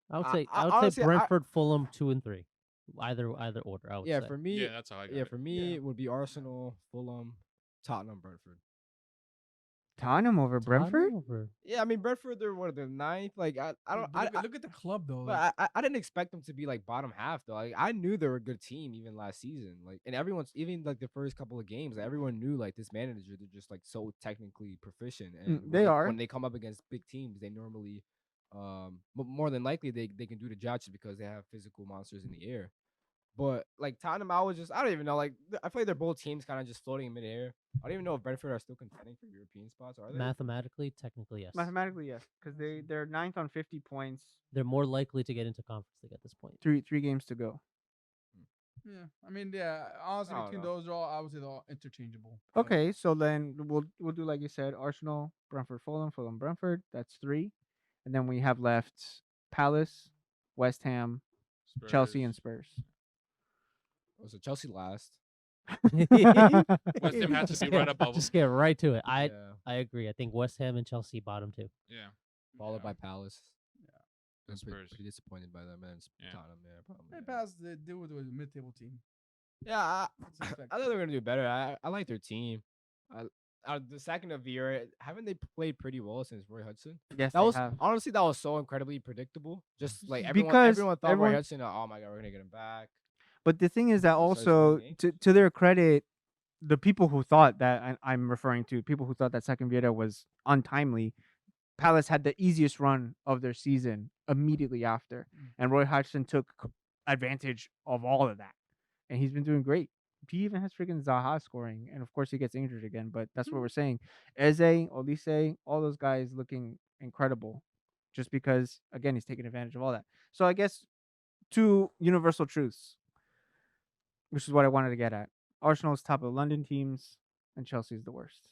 I would I- say I- I would honestly, say I- Brentford, Fulham 2 and 3. Either order. I would Yeah, say. for me. Yeah, that's how I got Yeah, it. for me, Yeah. it would be Arsenal, Fulham, Tottenham, Brentford. Tottenham over Brentford. Tottenham over- Yeah, I mean Brentford, they're what, they're ninth. Like I don't, But look at the club though. but I didn't expect them to be like bottom half though. Like I knew they were a good team even last season. Like and everyone's even like the first couple of games, like, everyone knew like this manager. They're just like so technically proficient, and they are. when they come up against big teams, they normally But more than likely they can do the job just because they have physical monsters in the air. But like Tottenham, I don't even know. Like I feel like they're both teams kind of just floating in midair. I don't even know if Brentford are still contending for European spots. Are they? Mathematically, technically, yes. Mathematically, yes, because they're ninth on 50 points. They're more likely to get into conference league at this point. Three games to go. Yeah, I mean, yeah. Honestly, I don't between know. those, I would say they're all interchangeable. but- Okay, so then we'll do like you said, Arsenal, Brentford, Fulham, Brentford. That's 3, and then we have left Palace, West Ham, Chelsea, and Spurs. Oh, so Chelsea last. West Ham had to be right above Just get right to it. Yeah, I agree. I think West Ham and Chelsea bottom 2. Yeah. followed Yeah. by Palace. And I'm Spurs. pretty disappointed by them, and Yeah. Tottenham. Yeah, probably. They yeah. passed. They deal with a mid-table team. Yeah, I expected. thought they were gonna do better. I like their team. The second of the year, haven't they played pretty well since Roy Hudson? Yes, That they was have. honestly that was so incredibly predictable. Just like Because everyone thought everyone- Roy Hudson. Oh my god, we're gonna get him back. But the thing is that He started also, scoring to their credit, the people who thought that I'm referring to, people who thought that second Vieira was untimely, Palace had the easiest run of their season immediately after, and Roy Hodgson took advantage of all of that, and he's been doing great. He even has freaking Zaha scoring, and of course he gets injured again. But that's what we're saying. Eze, Olise, all those guys looking incredible, just because again he's taking advantage of all that. So I guess 2 universal truths, which is what I wanted to get at. Arsenal's top of the London teams, and Chelsea's the worst.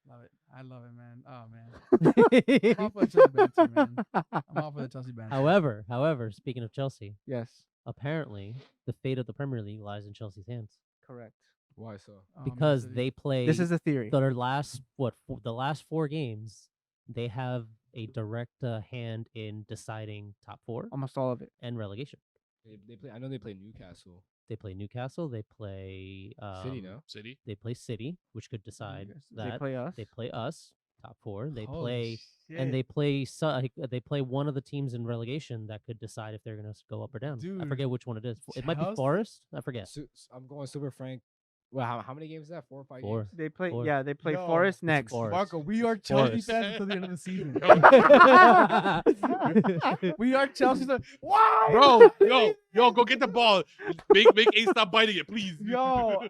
Love it. I love it, man. Oh man, I'm off for the Chelsea banter, man. I'm off for the Chelsea banter. However, speaking of Chelsea, Yes, apparently the fate of the Premier League lies in Chelsea's hands correct. Why so? Oh, Man because City. they play This is a theory. their last the last 4 games. They have a direct hand in deciding top 4 Almost all of it. and relegation. They play. I know they play Newcastle. They play Newcastle. They play City, no? City. They play City, which could decide Yes. that. They play us. They play us, top 4. They Holy play shit. and they play one of the teams in relegation that could decide if they're going to go up or down. I Dude, forget which one it is. It might be Chelsea? Forest. I forget. I'm going Super Frank. Well, how many games is that? 4 or 5 4. games? They play. Four. Yeah, they play Yo, Forest it's next. Forest. Marco, we are Chelsea Forest. fans until the end of the season. Yo, We are Chelsea. Why, bro, yo, go get the ball. Make Ace stop biting it, please. Yo,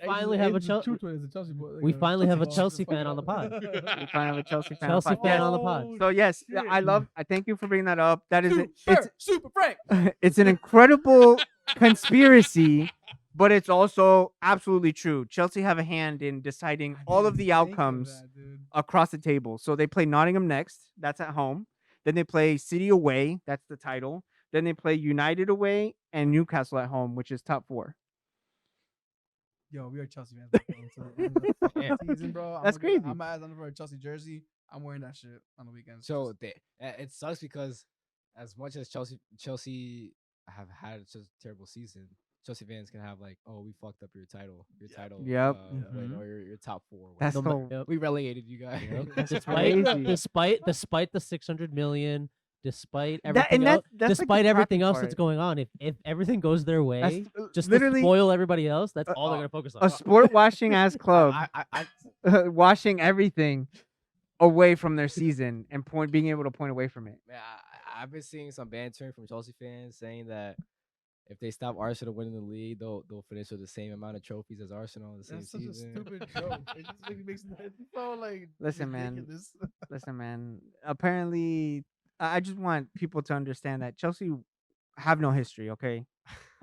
finally have a Chelsea. We finally have a Chelsea fan on the pod. We finally have a Chelsea fan. Chelsea podcast. fan on the pod. So yes, shit. I thank you for bringing that up. That is Super Frank. it's an incredible conspiracy, but it's also absolutely true. Chelsea have a hand in deciding all of the outcomes across the table. So they play Nottingham next. That's at home. Then they play City away. That's the title. Then they play United away and Newcastle at home, which is top 4. Yo, we are Chelsea fans. Bro, until the end of the fucking season, bro. That's crazy. I'm asking for a Chelsea jersey. I'm wearing that shit on the weekends. So it sucks because as much as Chelsea have had such a terrible season, Chelsea fans can have like, oh, we fucked up your title, Yep. win, Mhm. or your top 4. That's win. so Yep. We relegated you guys. That's Despite, crazy. despite the 600 million, despite That- and everything that's- else, that's, like, the despite everything crappy else part. that's going on, if everything goes their way, That's just literally to spoil everybody else, that's all they're uh, gonna focus on. a sport washing ass club I washing everything away from their season and being able to point away from it. man, I've been seeing some banter from Chelsea fans saying that if they stop Arsenal winning the league, they'll finish with the same amount of trophies as Arsenal in the same That's such season. a stupid joke. It just makes it so like Listen, man. ridiculous. Listen, man. Apparently, I just want people to understand that Chelsea have no history. Okay,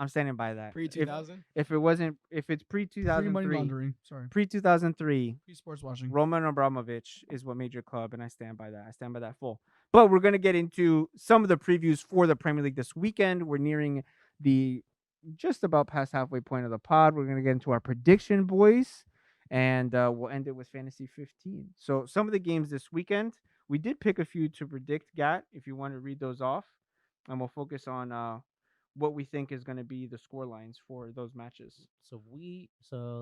I'm standing by that. Pre 2000. If it's pre Free money 2003, laundering. Sorry. pre 2003, Free sports washing. Roman Abramovich is what made your club, and I stand by that. I stand by that full. But we're gonna get into some of the previews for the Premier League this weekend. We're nearing the just about past halfway point of the pod. We're gonna get into our prediction, boys, and we'll end it with Fantasy 15. So some of the games this weekend, we did pick a few to predict. Gat, if you want to read those off, and we'll focus on what we think is going to be the score lines for those matches. So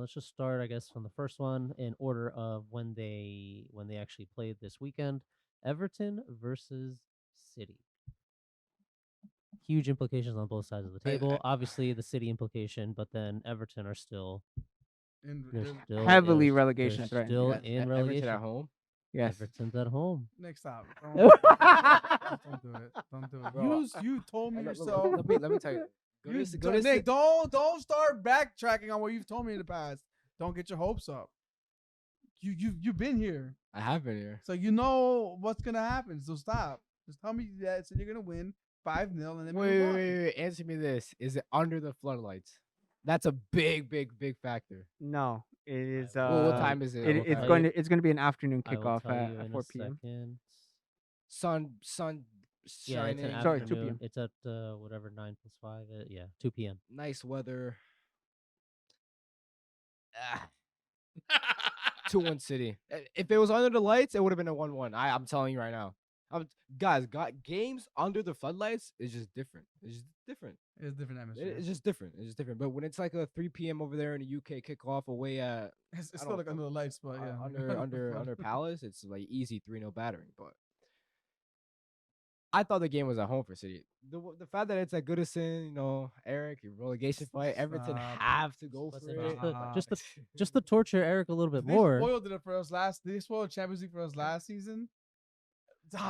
let's just start, I guess, from the first one in order of when they actually played this weekend. Everton versus City. Huge implications on both sides of the table. Obviously, the City implication, but then Everton are still And they're still Heavily they're relegation threatened. Still You got in Everton relegation. at home. Yes. Everton's at home. Next stop. Oh. Don't do it. Don't do it. Bro, You told me Let yourself. let me tell you. Nick, don't start backtracking on what you've told me in the past. Don't get your hopes up. You've been here, I have been here. so you know what's gonna happen. So stop. Just tell me that so you're gonna win 5-0 and then Wait, move on. wait. Answer me this: is it under the floodlights? That's a big factor. No, it is. Well, what time is it? What It's time? going to. It's going to be an afternoon I will kickoff tell you at in 4 a p.m. second. Sun Yeah, it's an shining. Sorry, 2 afternoon. p.m. It's at whatever 9 plus 5. Yeah, 2 p.m. Nice weather. 2-1 City. If it was under the lights, it would have been a 1-1. I'm telling you right now. Guys, games under the floodlights is just different. It's just different. It's a different atmosphere. It's just different. It's just different. But when it's like a 3 p.m. over there in the UK kickoff away at It's I still don't like under the lights, but yeah, under Palace, it's like easy 3-0 battering. But I thought the game was at home for City. The fact that it's at Goodison, Eric, your relegation fight, Everton Stop. have to go But for then it. just to torture Eric a little bit They more. spoiled it for us they spoiled Champions League for us last season.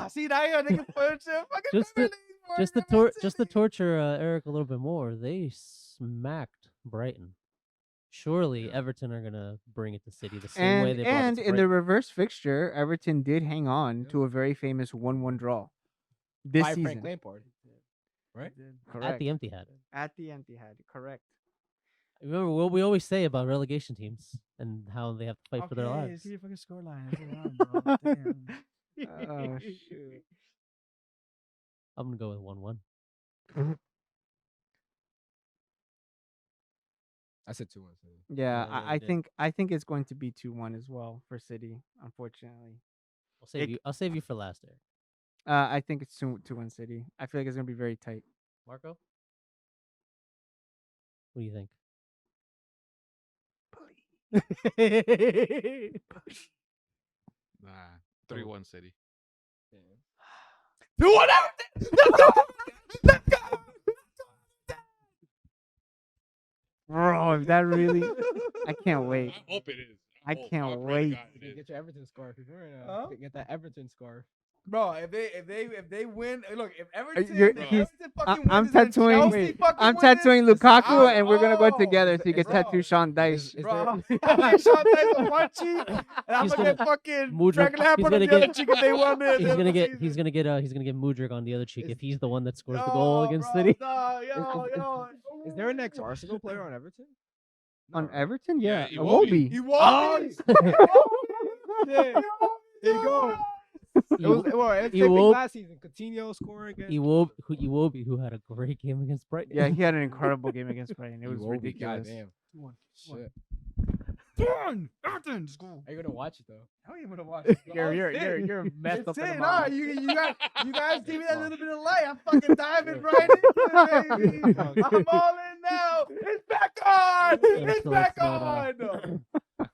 See now you're nigga spoiled shit. Fucking Just Premier to- League for Just to Man just to City. torture Eric a little bit more. They smacked Brighton. Surely Everton are gonna bring it to City the same way And they brought it to in the Brighton. reverse fixture, Everton did hang on Yep. to a very famous 1-1 draw this By season. Frank Lampard. Right? They did. Correct. At the empty head. At the empty head. Correct. Remember what we always say about relegation teams and how they have to fight for their Okay, lives. see your fucking scoreline. Hold on, bro. Damn. Oh shoot. I'm gonna go with 1-1. I said 2-1 City. Yeah, Yeah, I you did. think it's going to be 2-1 as well for City. Unfortunately, I'll save you for last, Eric. I think it's 2-1 City. I feel like it's gonna be very tight. Marco? What do you think? Nah, 3-1 City. Do whatever. Let's go. Let's go. Bro, that really, I can't wait. I hope it is. I hope. can't I pray to wait. God it is. Get your Everton scarf. If you're in Huh? get that Everton scarf. Bro, if they win, look, if Everton, you're- if he's- Everton fucking I'm wins, then tattooing- Chelsea wait, fucking I'm wins, tattooing Lukaku, and we're gonna go oh, together so you can bro. tattoo Sean Dyche. Is Bro, there- I'm gonna Sean Dyche on one cheek, and I'm He's gonna get gonna- fucking Mudryk- Frank Lampard he's on gonna the other get- cheek if they won it. He's gonna get Mudryk on the other cheek Is- if he's the one that scores the goal against City. Is there an ex-Arsenal player on Everton? On No, right? Everton, Yeah, yeah, Iwobi. Iwobi. He won. Yeah. There you go. It was same thing Iwobi- last season. Coutinho scoring against Iwobi, who had a great game against Brighton. Yeah, he had an incredible game against Brighton. It was Iwobi, ridiculous. Goddamn. One. Shit. Everton, Everton, just go. Are you gonna watch it though? How are you gonna watch it? You're messed up in the Nah, mind. you guys give me that little bit of light. I'm fucking diving right into it, baby. I'm all in now. It's back on. It's So back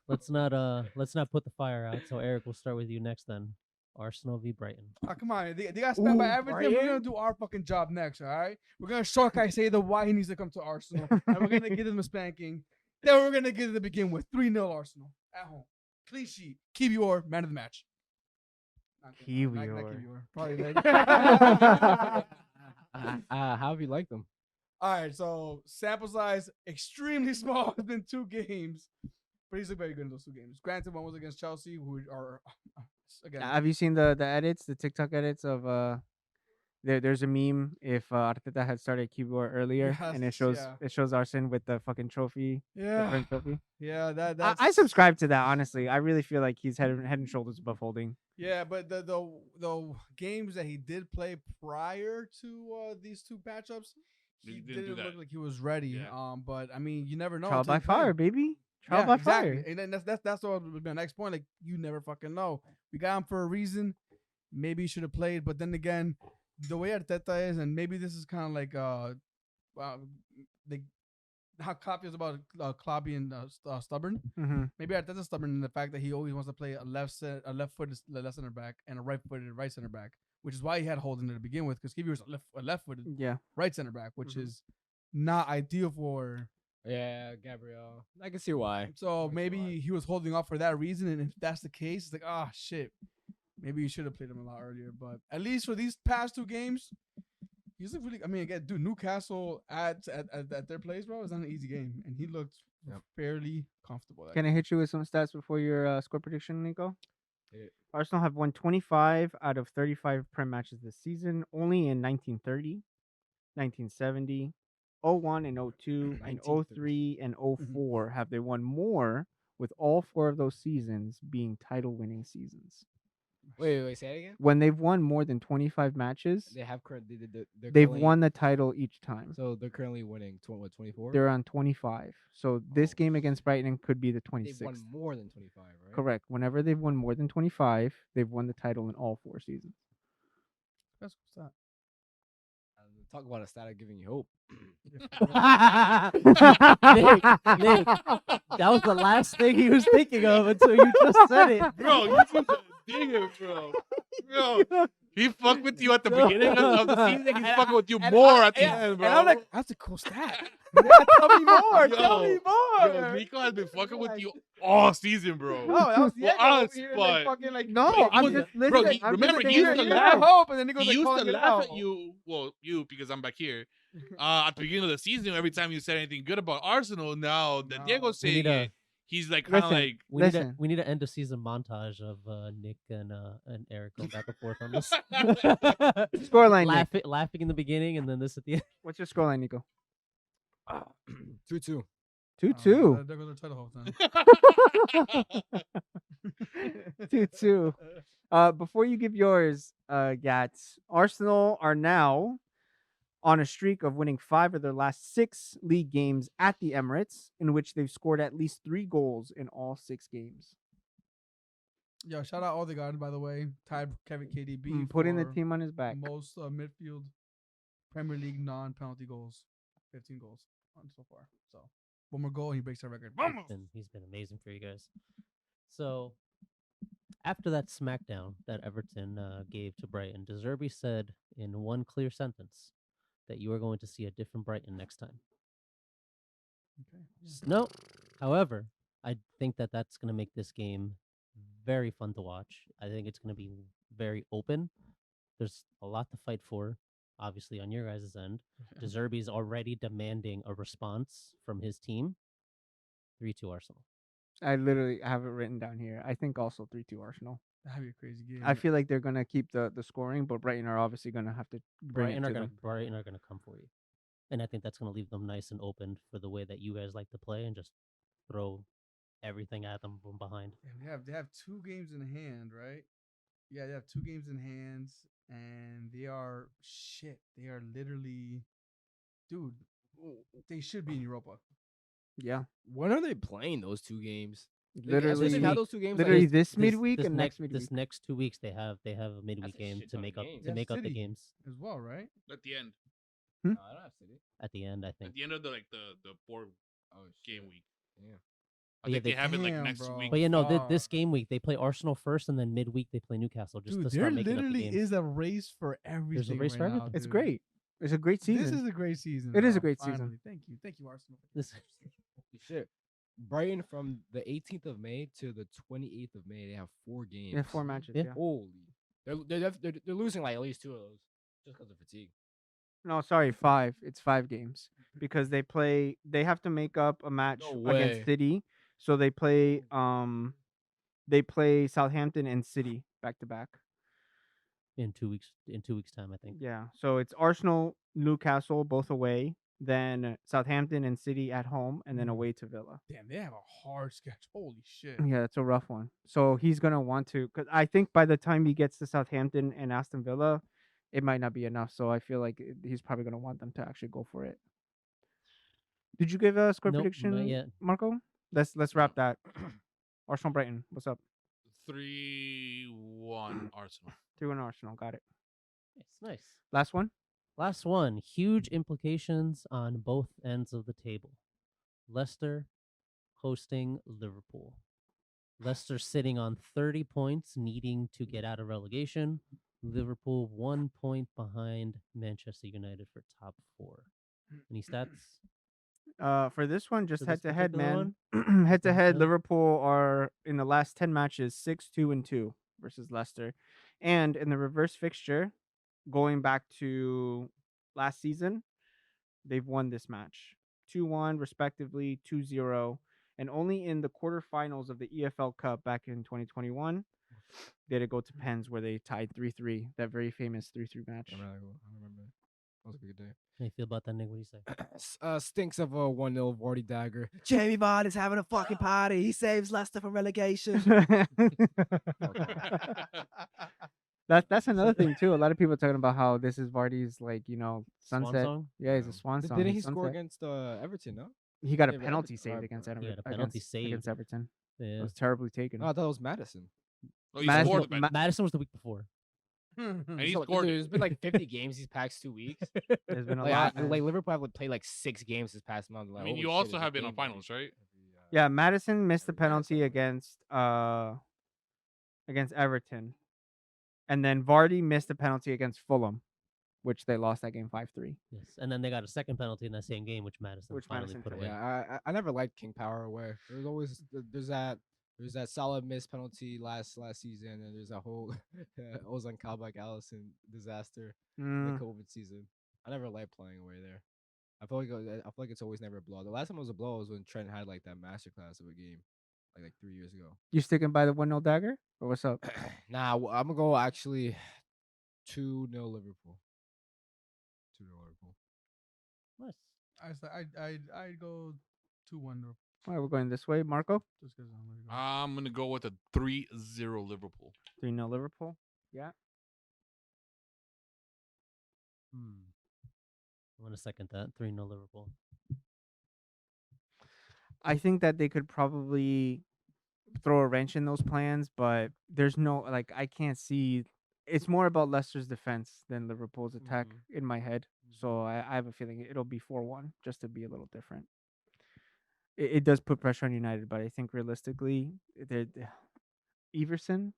let's not, on. let's not put the fire out. So Eric, we'll start with you next then. Arsenal v Brighton. Oh, come on, they got spent by Ooh, Everton. We're Brighton? gonna do our fucking job next, all right? We're gonna show Caicedo why he needs to come to Arsenal, and we're gonna give him a spanking. Then we're gonna get it to begin with 3-0 Arsenal at home, clean sheet. Kiwior, man of the match. Not Kiwior. Probably How have you liked them? All right, so sample size extremely small. It's been 2 games, but he's looked very good in those 2 games. Granted, one was against Chelsea, who are again. Have you seen the edits, the TikTok edits of there's a meme if Arteta had started keyboard earlier, and it Yes, yeah. shows Arsene with the fucking trophy, the Yeah, French trophy. yeah, I subscribe to that, honestly. I really feel like he's head and shoulders above Holding. Yeah, but the games that he did play prior to these 2 matchups, he He didn't do didn't look that. like he was ready. Yeah. But I mean, you never know. Trial until by you play. fire, baby. Trial by exactly. fire. And then that's what would be my next point. Like, you never fucking know. We got him for a reason. Maybe he should have played, but then again, the way Arteta is, and maybe this is kind of like how Klopp is about Klopp and stubborn. Mm-hmm. Maybe Arteta's stubborn in the fact that he always wants to play a left-footed left center back and a right-footed right center back, which is why he had Holding to begin with, because Kiwior was a left-footed Yeah. right center back, which Mhm. is not ideal for. Yeah, Gabriel. I can see why. So That's maybe why. he was holding off for that reason, and if that's the case, it's like, oh shit, Maybe you should have played him a lot earlier, but at least for these past 2 games, he's looked really. I mean, again, dude, Newcastle at their place, bro, is not an easy game, and he looked Yep. fairly comfortable. Can I hit you with some stats before your score prediction, Nico? Yeah. Arsenal have won 25 out of 35 Prem matches this season, only in 1930, 1970, 01 and 02, and 03 and 04 have they won more, with all 4 of those seasons being title-winning seasons. Wait, say it again. When they've won more than 25 matches, They have they've won the title each time. So they're currently winning 24. They're on 25. So this game against Brighton could be the 26th. They've won more than 25, right? Correct. Whenever they've won more than 25, they've won the title in all 4 seasons. That's what's that. Talk about a stat giving you hope. Nick, that was the last thing he was thinking of until you just said it. Bro, you just dig it, bro. Bro, he fucked with you at the beginning of the season. He's fucking with you more at the end, bro. And I'm like, that's a cool stat. Yeah, tell me more. Tell me more. Yo, Nico has been fucking with you all season, bro. No, that was the Well, end. on Over here, spot. like, fucking like No, Bro, I'm was- just bro, listening. he- I'm remember, just he used saying to it. laugh. hope, and then he goes He like used calling to it laugh out. at you. Well, you because I'm back here. At the beginning of the season, every time you said anything good about Arsenal, now that No. Diego's We saying need a- it, he's like kind of Listen, like. Listen. We need to end the season montage of Nick and Eric going back and forth on this. Scoreline, Nick. laughing in the beginning and then this at the end. What's your scoreline, Nico? 2-2. 2-2. There goes our title hope then. 2-2. Before you give yours, Gats, Arsenal are now on a streak of winning 5 of their last 6 league games at the Emirates, in which they've scored at least 3 goals in all 6 games. Yo, shout out Odegaard, by the way. Tied Kevin KDB. Putting the for team on his back. most midfield Premier League non-penalty goals. 15 goals so far. So one more goal and he breaks our record. He's been amazing for you guys. So after that smackdown that Everton gave to Brighton, De Zerbi said in one clear sentence that you are going to see a different Brighton next time. Okay. No, however, I think that that's going to make this game very fun to watch. I think it's going to be very open. There's a lot to fight for, obviously, on your guys' end. De Zerbi's already demanding a response from his team. 3-2 Arsenal. I literally have it written down here. I think also 3-2 Arsenal. That'd be a crazy game. I feel like they're going to keep the scoring, but Brighton are obviously going to have to bring it to them. Brighton are gonna come for you, and I think that's gonna leave them nice and open for the way that you guys like to play and just throw everything at them from behind. Yeah, they have 2 games in hand, right? Yeah, they have 2 games in hands, and they are shit. They are literally, dude. They should be in Europa. Yeah. When are they playing those 2 games? Literally, They've had those 2 games. literally like, this midweek and next midweek. This next 2 weeks they have a midweek a game shit to ton of make up games. to That's make up the City. games As well, right? At the end. no, I don't have City. at the end. I At think. the end of the 4 Oh, game shit. week. Yeah. I Yeah, think they they- have it like Damn, next bro. week. But no, Fuck. this game week they play Arsenal first, and then midweek they play Newcastle just Dude, to there start making up the literally games. is a race for everything. race for right now, everything. It's dude. great. It's a great season. This is a great season. It is a bro. great season. Finally. Thank you, Arsenal. This Holy shit. Brighton from the 18th of May to the 28th of May, they have 4 games. Yeah, 4 matches. Yeah. Yeah. Holy. They're losing like at least 2 of those just because of fatigue. No, sorry, 5. It's 5 games because they play. They have to make up a match No way. against City, so they play. They play Southampton and City back to back. in 2 weeks. In 2 weeks' time, I think. Yeah, so it's Arsenal, Newcastle, both away, then Southampton and City at home, and then Mhm. away to Villa. Damn, they have a hard sketch. Holy shit. Yeah, it's a rough one. So he's gonna want to, because I think by the time he gets to Southampton and Aston Villa, it might not be enough. So I feel like he's probably gonna want them to actually go for it. Did you give a score Nope, not prediction, yet. Marco? Let's wrap that. Arsenal Brighton, what's up? 3-1 Arsenal. 2-1 Arsenal, got it. It's nice. Last one. Last one. Huge implications on both ends of the table. Leicester hosting Liverpool. Leicester sitting on 30 points, needing to get out of relegation. Liverpool 1 point behind Manchester United for top 4. Any stats? For this one, just For this head to head, particular man. Head to head, Yeah. Liverpool are in the last 10 matches 6-2-2. versus Leicester. And in the reverse fixture, going back to last season, they've won this match 2-1, respectively, 2-0. And only in the quarterfinals of the EFL Cup back in 2021 did it go to pens where they tied 3-3, that very famous 3-3 match. I remember. That was a good day. How you feel about that, Nick? What do you say? Stinks of a 1-0 Vardy dagger. Jamie Vardy's having a fucking party. He saves Leicester from relegation. That's another thing too. A lot of people are talking about how this is Vardy's like Swan sunset. song? Yeah, he's a swan song. Didn't he his score sunset. against Everton? No, He got a Everton- penalty uh, saved against uh, Everton. He had a penalty saved. Against Everton. It Yeah. was terribly taken. no, I thought it was Madison. Oh, he Madison- scored the penalty. Madison was the week before. And he So, scored. dude, there's been like 50 games these past 2 weeks. There's been a Like, lot. I, man. like Liverpool have played like 6 games this past month. Like, I mean, holy you shit, also there's a have been on game every- finals, right? Yeah, Madison missed the every- yeah, penalty something. against Everton, and then Vardy missed the penalty against Fulham, which they lost that game 5-3. Yes, and then they got a second penalty in that same game, which Madison finally put away. Yeah, I never liked King Power away. There's always there's that solid missed penalty last season, and there's that whole Ozan Kabak Allison disaster in the COVID season. I never liked playing away there. I feel like it's always never a blow. The last time it was a blow was when Trent had like that masterclass of a game, like 3 years ago. You sticking by the 1-0 dagger, or what's up? Nah, I'm gonna go actually 2-0 Liverpool. 2-0 Liverpool. Nice. I'd go 2-1 All right, we're going this way, Marco. just because I'm gonna go. I'm gonna go with a 3-0 Liverpool. 3-0 Liverpool. Yeah. I'm gonna second that. 3-0 Liverpool. I think that they could probably throw a wrench in those plans, but there's no I can't see. It's more about Leicester's defense than Liverpool's attack in my head. So I have a feeling it'll be 4-1, just to be a little different. It does put pressure on United, but I think realistically, Everson,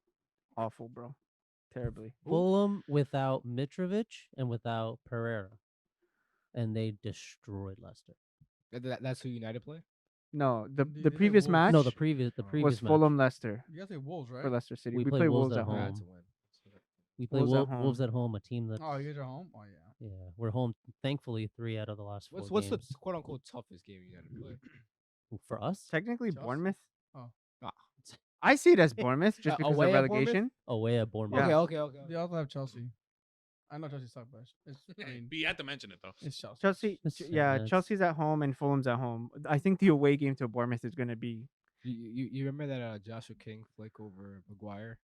awful, bro, terribly. Fulham without Mitrovic and without Pereira, and they destroyed Leicester. That's who United play. No, the They did previous Wolves. match No, the previous was match. Fulham Leicester You guys say Wolves, right? for Leicester City. We We play play Wolves Wolves at at home. home. Had to win. We play Wolves at Wolves home. at home, a team that's Oh, you guys are home. Oh yeah. yeah, we're home. Thankfully, 3 out of the last 4 What's the games. quote unquote toughest game United play? For us? Technically, Chelsea? Bournemouth. Oh. I see it as Bournemouth just because of Away at Bournemouth? relegation. Away at Bournemouth. Yeah. Okay. They also have Chelsea. I know Chelsea suck, but it's I mean, But you had to mention it though. it's Chelsea. Chelsea, yeah, it's- Chelsea's at home and Fulham's at home. I think the away game to Bournemouth is going to be. You remember that Joshua King flick over Maguire?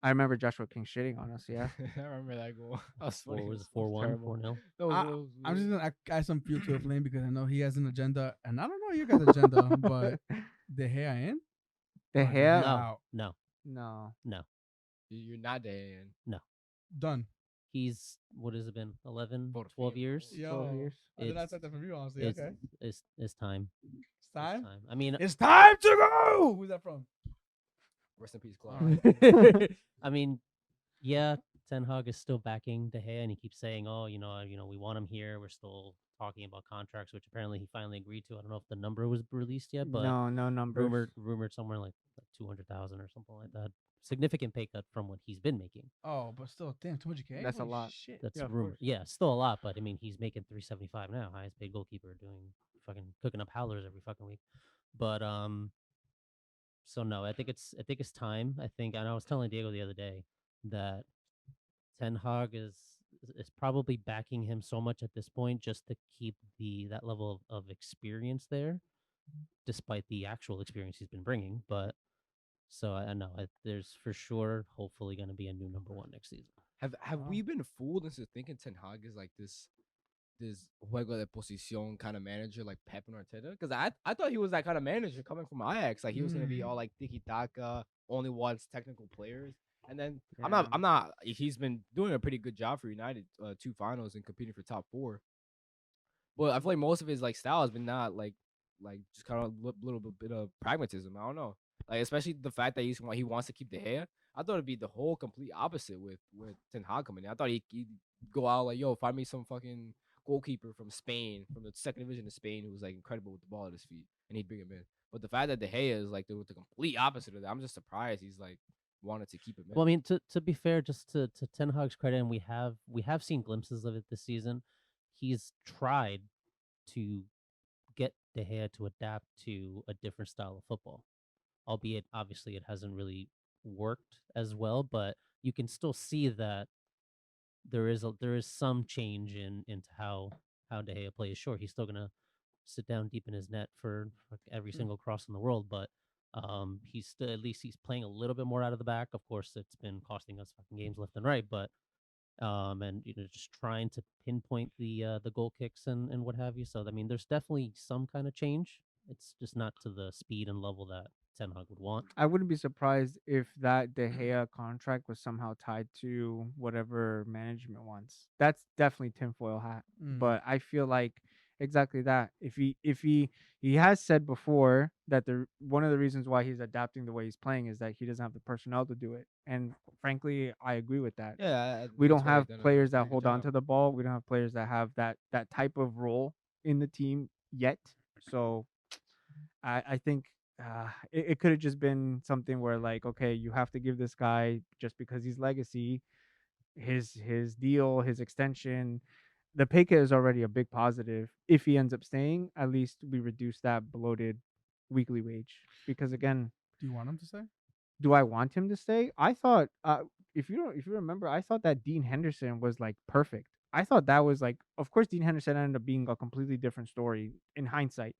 I remember Joshua King shitting on us. Yeah, I remember that goal. That was funny. What was it? That 4-1, terrible. 4-0. That was- I- that was I'm just weird. gonna add some fuel to the flame because I know he has an agenda, and I don't know your guys' agenda, but De Gea in? the Or hair. Gea No, out? no, No, You're not there. Done. he's what has it been? 11, Por 12 fin. years. Yo, years. I did not It's- say that from you, honestly. It's, Okay, it's time. it's It's time. time. I mean, It's time to go. Who's that from? Rest in peace, Clark. I mean, yeah, Ten Hag is still backing De Gea, and he keeps saying, "Oh, we want him here. We're still talking about contracts," which apparently he finally agreed to. I don't know if the number was released yet, but no numbers. rumored somewhere like 200,000 or something like that. Significant pay cut from what he's been making. Oh, but still, damn, 200K. That's a Holy lot. Shit. That's Yeah, of rumored. course. Yeah, still a lot, but I mean, he's making 375 now, highest paid goalkeeper, doing fucking cooking up howlers every fucking week. But so no, I think it's time. And I was telling Diego the other day that Ten Hag is probably backing him so much at this point just to keep that level of experience there, despite the actual experience he's been bringing. But so I know there's for sure, hopefully, going to be a new number 1 next season. Have Wow. we been fooled into thinking Ten Hag is like this juego de posición kind of manager like Pep and Arteta? Because I thought he was that kind of manager coming from Ajax. Like he was gonna be all like tiki taka, only wants technical players. And then I'm not. He's been doing a pretty good job for United, 2 finals and competing for top 4. But I feel like most of his like style has been not like just kind of a little bit of pragmatism. I don't know. Like especially the fact that he wants to keep De Gea. I thought it'd be the whole complete opposite with Ten Hag coming in. I thought he'd go out like, yo, find me some fucking goalkeeper from Spain, from the second division of Spain, who was like incredible with the ball at his feet, and he'd bring him in. But the fact that De Gea is like the complete opposite of that, I'm just surprised he's like wanted to keep him in. Well, I mean, to be fair, just to Ten Hag's credit, and we have seen glimpses of it this season. He's tried to get De Gea to adapt to a different style of football, albeit obviously it hasn't really worked as well. But you can still see that there is some change into how De Gea plays. Sure, he's still gonna sit down deep in his net for every single cross in the world, but he's still, at least he's playing a little bit more out of the back. Of course, it's been costing us fucking games left and right, but and just trying to pinpoint the goal kicks and what have you. So I mean, there's definitely some kind of change. It's just not to the speed and level that Ten Hag would want. I wouldn't be surprised if that De Gea contract was somehow tied to whatever management wants. That's definitely tinfoil hat. But I feel like exactly that. If he has said before that the one of the reasons why he's adapting the way he's playing is that he doesn't have the personnel to do it. And frankly, I agree with that. Yeah, We that's don't why have they've done a players that pretty good hold on job. to the ball. We don't have players that have that type of role in the team yet. So I think it could have just been something where like, okay, you have to give this guy just because he's legacy, his deal, his extension. The pay cut is already a big positive. If he ends up staying, at least we reduce that bloated weekly wage. Because again, Do you want him to stay? do I want him to stay? I thought if you remember, I thought that Dean Henderson was like perfect. I thought that was like, of course Dean Henderson ended up being a completely different story in hindsight.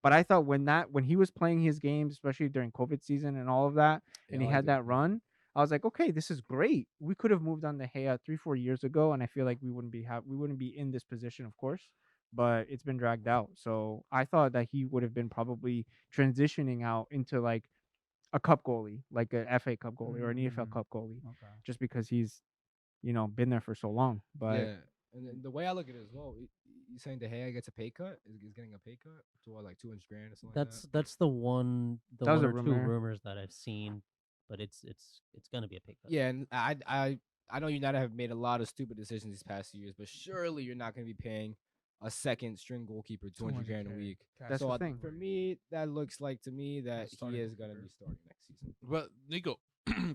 But I thought when he was playing his games, especially during COVID season and all of that, Yeah, and I he liked had it. that run, I was like, okay, this is great. We could have moved on to Haya 3-4 years ago, and I feel like we wouldn't be in this position, of course. But it's been dragged out. So I thought that he would have been probably transitioning out into like a cup goalie, like an FA Cup goalie or an EFL Cup goalie, Okay. just because he's been there for so long. But Yeah, and then the way I look at it as well, you saying De Gea gets a pay cut? Is getting a pay cut to what, like 200 grand or something like that? That's the that was one a or two rumor. rumors that I've seen, but it's gonna be a pay cut. Yeah, and I know United have made a lot of stupid decisions these past years, but surely you're not going to be paying a second string goalkeeper 200 grand a 200K week. cash That's So the thing. for me, that looks like to me that he starting is going to goalkeeper. be starting next season. But Nico,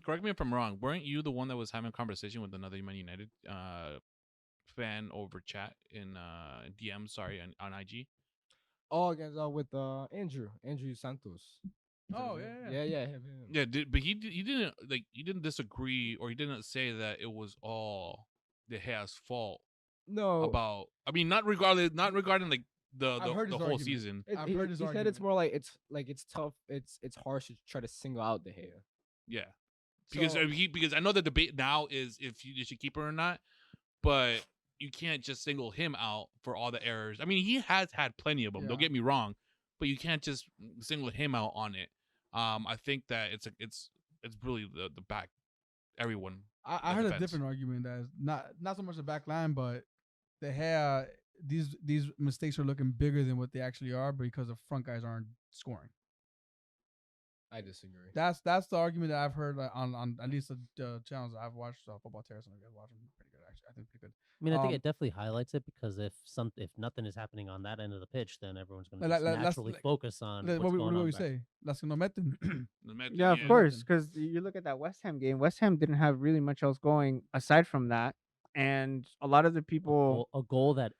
correct me if I'm wrong. Weren't you the one that was having a conversation with another Man United fan over chat in DM? Sorry, on IG. Oh, against with Andrew Santos. Oh yeah. Yeah, him. Yeah, but he didn't like he didn't disagree or he didn't say that it was all De Gea's fault No, about. I mean, not regarding like the I've heard the his whole argument. season. I've heard his he said it's argument. more like it's tough. It's harsh to try to single out De Gea. Yeah, because So- because I know the debate now is if you should keep her or not, but you can't just single him out for all the errors. I mean, he has had plenty of them. Don't Yeah. get me wrong, but you can't just single him out on it. I think that it's really the back everyone. I the heard a defense. different argument that is not so much the back line, but the hair. These mistakes are looking bigger than what they actually are because the front guys aren't scoring. I disagree. That's the argument that I've heard on at least the channels I've watched. Football Terrace, and I've watched them pretty good. Actually, I think pretty good. I mean, I think Um, it definitely highlights it because if nothing is happening on that end of the pitch, then everyone's going to Like- just like- let's- naturally like- focus on What what's we, going what do on. we back. say? Las que no meten. Yeah, of Yeah. course, Nothing. because you look at that West Ham game. West Ham didn't have really much else going aside from that, and a lot of the people A goal that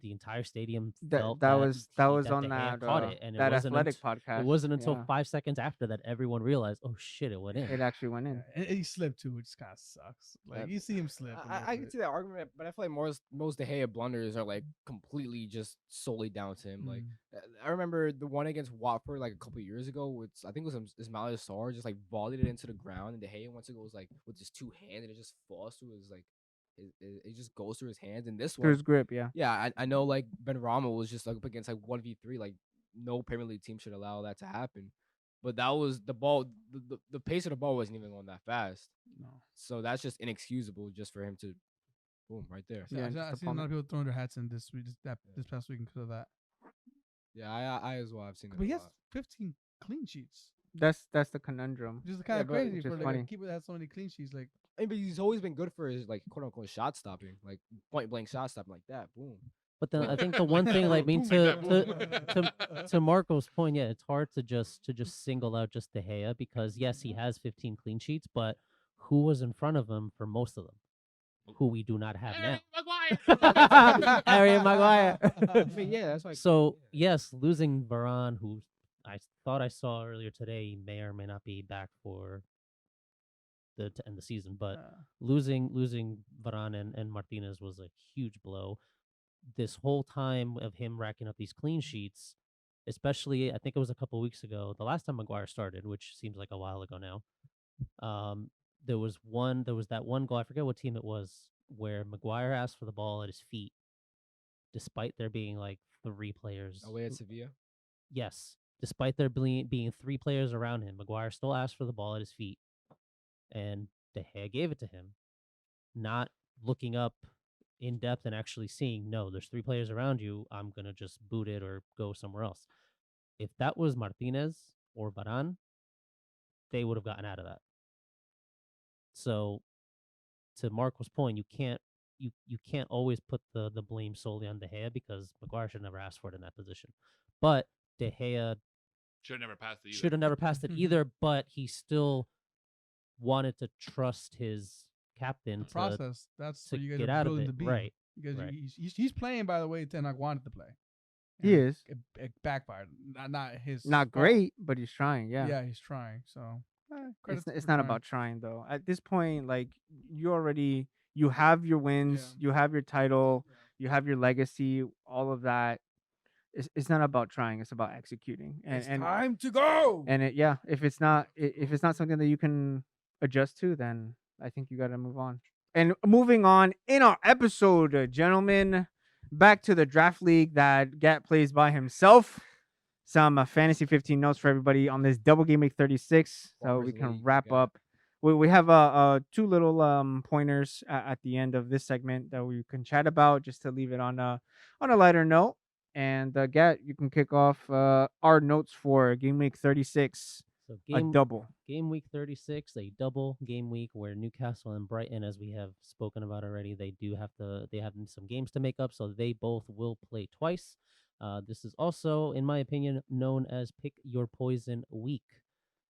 the entire stadium that felt that was that was De on Gea that caught it, and that it wasn't athletic podcast. it wasn't until Yeah, 5 seconds after that everyone realized, oh shit, it went in. it actually went in. Yeah, and he slipped too, which kind of sucks. Like That- you see him slip. a little I can bit. see that argument, but I feel like most De Gea blunders are like completely just solely down to him. Like I remember the one against Watford like a couple years ago, with I think it was Ismail Sarr just like volleyed it into the ground, and De Gea once it goes like with his two hands and it just falls through his like it just goes through his hands. And this Through one, his grip, yeah. yeah, I know like Ben Rama was just like up against like 1v3, like no Premier League team should allow that to happen. But that was the ball. The pace of the ball wasn't even going that fast, No. so that's just inexcusable just for him to boom right there. Yeah, just I've seen a lot of people throwing their hats in this week, this past week because of that. Yeah, I as well. I've seen that. But he a has lot. 15 clean sheets, That's the conundrum. which is kind of but- crazy which for is like a funny. keeper that has so many clean sheets. Like I mean, but he's always been good for his like quote unquote shot stopping, like point blank shot stopping like that. Boom. But then I think the one thing, like, I mean, to Marco's point, yeah, it's hard to just single out just De Gea because yes, he has 15 clean sheets, but who was in front of him for most of them? Who we do not have now. Harry Maguire. I mean, yeah, that's like So yes, losing Varane, who I thought I saw earlier today, may or may not be back for to end the season, but losing Varane and Martinez was a huge blow. This whole time of him racking up these clean sheets, especially I think it was a couple weeks ago, the last time Maguire started, which seems like a while ago now. There was that one goal, I forget what team it was, where Maguire asked for the ball at his feet, despite there being like three players. away at Sevilla. Yes, despite there being three players around him, Maguire still asked for the ball at his feet, and De Gea gave it to him, not looking up in depth and actually seeing, no, there's three players around you. I'm gonna just boot it or go somewhere else. If that was Martinez or Varane, they would have gotten out of that. So, to Marco's point, you can't always put the blame solely on De Gea because Maguire should never ask for it in that position. But De Gea Should have never passed it either. should have never passed it either, but he still wanted to trust his captain The process. That's to what you guys get are out of building it. to be. Right. Because right. he's playing, by the way, Ten Hag wanted to play. He And is. It backfired. Not his. Not fault. great, but he's trying. Yeah. Yeah, he's trying. So credit It's for not trying. about trying though. At this point, like you have your wins, you have your title, you have your legacy, all of that. It's not about trying. It's about executing. It's time to go. And if it's not something that you can adjust to, then I think you got to move on. And moving on in our episode, gentlemen, back to the draft league that Gat plays by himself. Some fantasy 15 notes for everybody on this double game week 36, so we Farmers can League, wrap Gat. up. We have two little pointers at the end of this segment that we can chat about, just to leave it on a lighter note. And Gat, you can kick off our notes for game week 36. So A double. Game week 36, a double game week where Newcastle and Brighton, as we have spoken about already, they have some games to make up, so they both will play twice. This is also, in my opinion, known as Pick Your Poison week,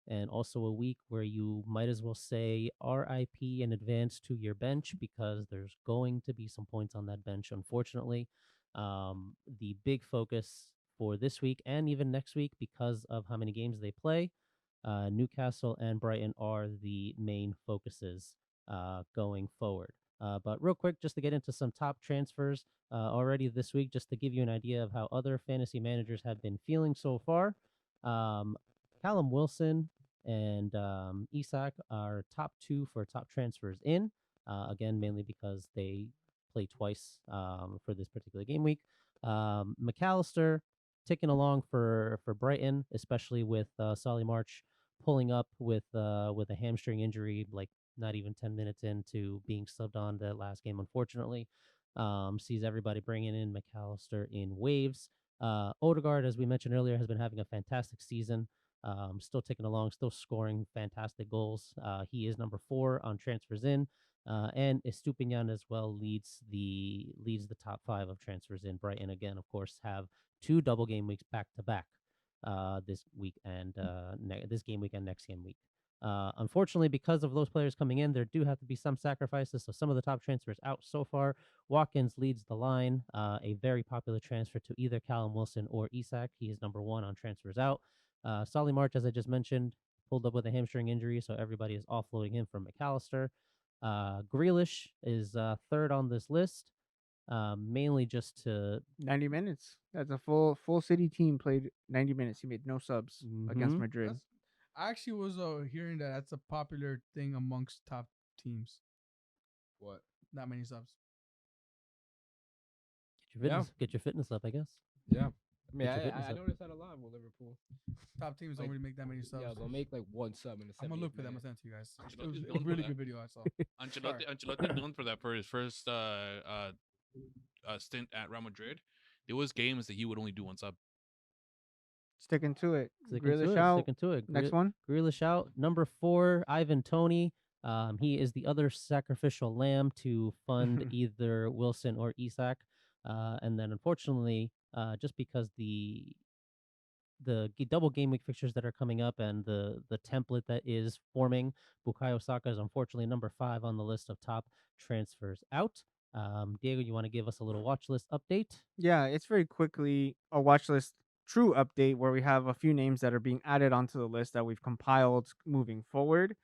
and also a week where you might as well say RIP in advance to your bench because there's going to be some points on that bench, unfortunately. The big focus for this week and even next week, because of how many games they play, Newcastle and Brighton are the main focuses going forward. But real quick, just to get into some top transfers already this week, just to give you an idea of how other fantasy managers have been feeling so far. Callum Wilson and Isak are top two for top transfers in. Again, mainly because they play twice for this particular game week. McAllister ticking along for Brighton, especially with Solly March pulling up with a hamstring injury, like not even 10 minutes into being subbed on the last game, unfortunately. Sees everybody bringing in McAllister in waves. Odegaard, as we mentioned earlier, has been having a fantastic season. Still ticking along, still scoring fantastic goals. He is number 4 on transfers in, and Estupinian as well leads the top 5 of transfers in. Brighton again, of course, have 2 double game weeks back to back this week and this game week and next game week. Unfortunately, because of those players coming in, there do have to be some sacrifices. So some of the top transfers out so far. Watkins leads the line, a very popular transfer to either Callum Wilson or Isak. He is number 1 on transfers out. Solly March, as I just mentioned, pulled up with a hamstring injury, so everybody is offloading him from McAllister. Grealish is 3rd on this list, mainly just to 90 minutes. That's a full City team played 90 minutes. He made no subs against Mhm. Madrid. I actually was hearing that that's a popular thing amongst top teams. What? Not many subs. get your fitness up, I guess. Yeah. I mean, Get your fitness I up. noticed that a lot with Liverpool. Top teams don't Like, really make that many subs. Yeah, they'll make like one sub in the. I'm gonna look for 70th them. I'll minute. send it to you guys. It Ancelotti's was a known for really that. good video I saw. Ancelotti known for that for his first stint at Real Madrid. There was games that he would only do one sub. Sticking to it. Sticking to Grealish it, out. sticking to it. Next one. Grealish out. Number 4, Ivan Toney. He is the other sacrificial lamb to fund either Wilson or Isak. And then unfortunately, just because double game week fixtures that are coming up and the template that is forming, Bukayo Saka is unfortunately number 5 on the list of top transfers out. Diego, you want to give us a little watch list update? Yeah, it's very quickly a watch list true update where we have a few names that are being added onto the list that we've compiled moving forward.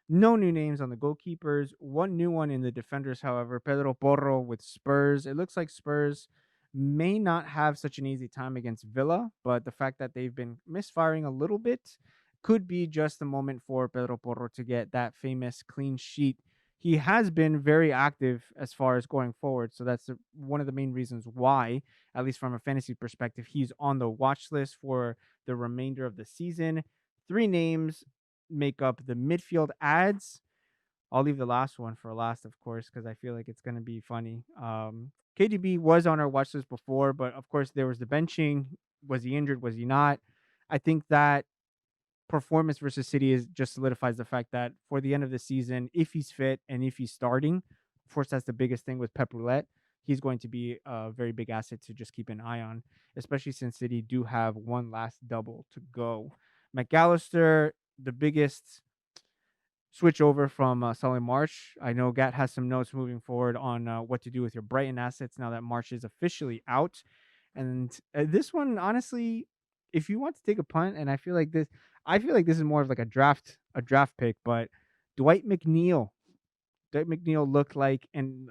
No new names on the goalkeepers. One new one in the defenders, however, Pedro Porro with Spurs. It looks like Spurs may not have such an easy time against Villa, but the fact that they've been misfiring a little bit could be just the moment for Pedro Porro to get that famous clean sheet. He has been very active as far as going forward, so that's one of the main reasons why, at least from a fantasy perspective, he's on the watch list for the remainder of the season. Three names make up the midfield ads. I'll leave the last one for last, of course, because I feel like it's going to be funny. KDB was on our watch list before, but of course there was the benching. Was he injured? Was he not? I think that performance versus City is just solidifies the fact that for the end of the season, if he's fit and if he's starting, of course that's the biggest thing with Pep Roulette. He's going to be a very big asset to just keep an eye on, especially since City do have one last double to go. McAllister, the biggest switch over from selling March. I know Gat has some notes moving forward on what to do with your Brighton assets now that March is officially out. And this one, honestly, if you want to take a punt, and I feel like this is more of like a draft pick. But Dwight McNeil, Dwight McNeil looked like an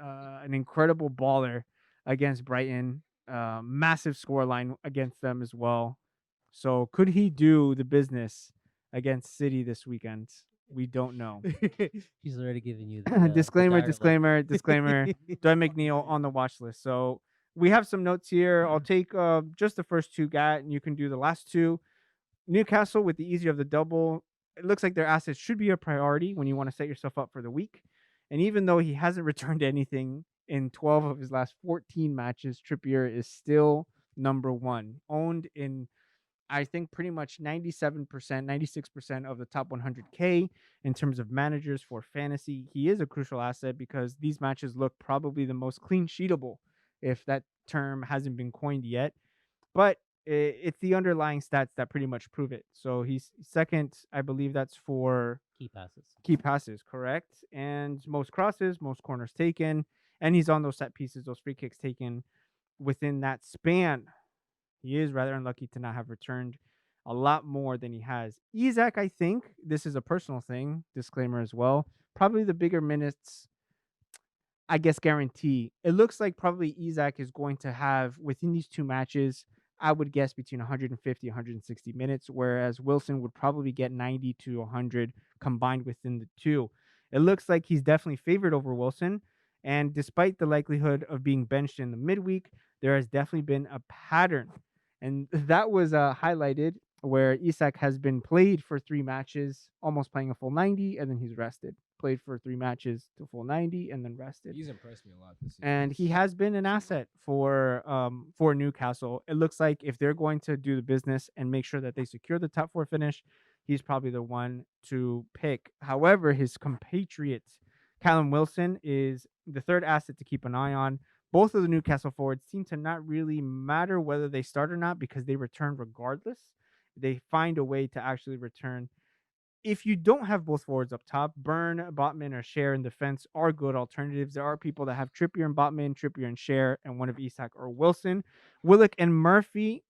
incredible baller against Brighton. Massive scoreline against them as well. So could he do the business against City this weekend? We don't know. He's already giving you the Disclaimer, dire look. disclaimer. Dwight McNeil on the watch list. So we have some notes here. I'll take just the first two, Gat, and you can do the last two. Newcastle with the easier of the double. It looks like their assets should be a priority when you want to set yourself up for the week. And even though he hasn't returned anything in 12 of his last 14 matches, Trippier is still number one, owned in I think pretty much 97%, 96% of the top 100K in terms of managers for fantasy. He is a crucial asset because these matches look probably the most clean sheetable, if that term hasn't been coined yet. But it's the underlying stats that pretty much prove it. So he's second, I believe that's for Key passes. key passes, correct? And most crosses, most corners taken. And he's on those set pieces, those free kicks taken within that span. He is rather unlucky to not have returned a lot more than he has. Isaac, I think this is a personal thing, disclaimer as well. Probably the bigger minutes, I guess, guarantee. It looks like probably Isaac is going to have within these two matches, I would guess between 150, 160 minutes, whereas Wilson would probably get 90 to 100 combined within the two. It looks like he's definitely favored over Wilson. And despite the likelihood of being benched in the midweek, there has definitely been a pattern. And that was highlighted where Isak has been played for 3 matches, almost playing a full 90, and then he's rested. Played for 3 matches to full 90, and then rested. He's impressed me a lot this season. And he has been an asset for Newcastle. It looks like if they're going to do the business and make sure that they secure the top 4 finish, he's probably the one to pick. However, his compatriot Callum Wilson is the third asset to keep an eye on. Both of the Newcastle forwards seem to not really matter whether they start or not because they return regardless. They find a way to actually return. If you don't have both forwards up top, Burn, Botman, or Share in defense are good alternatives. There are people that have Trippier and Botman, Trippier and Share, and one of Isak or Wilson. Willock and Murphy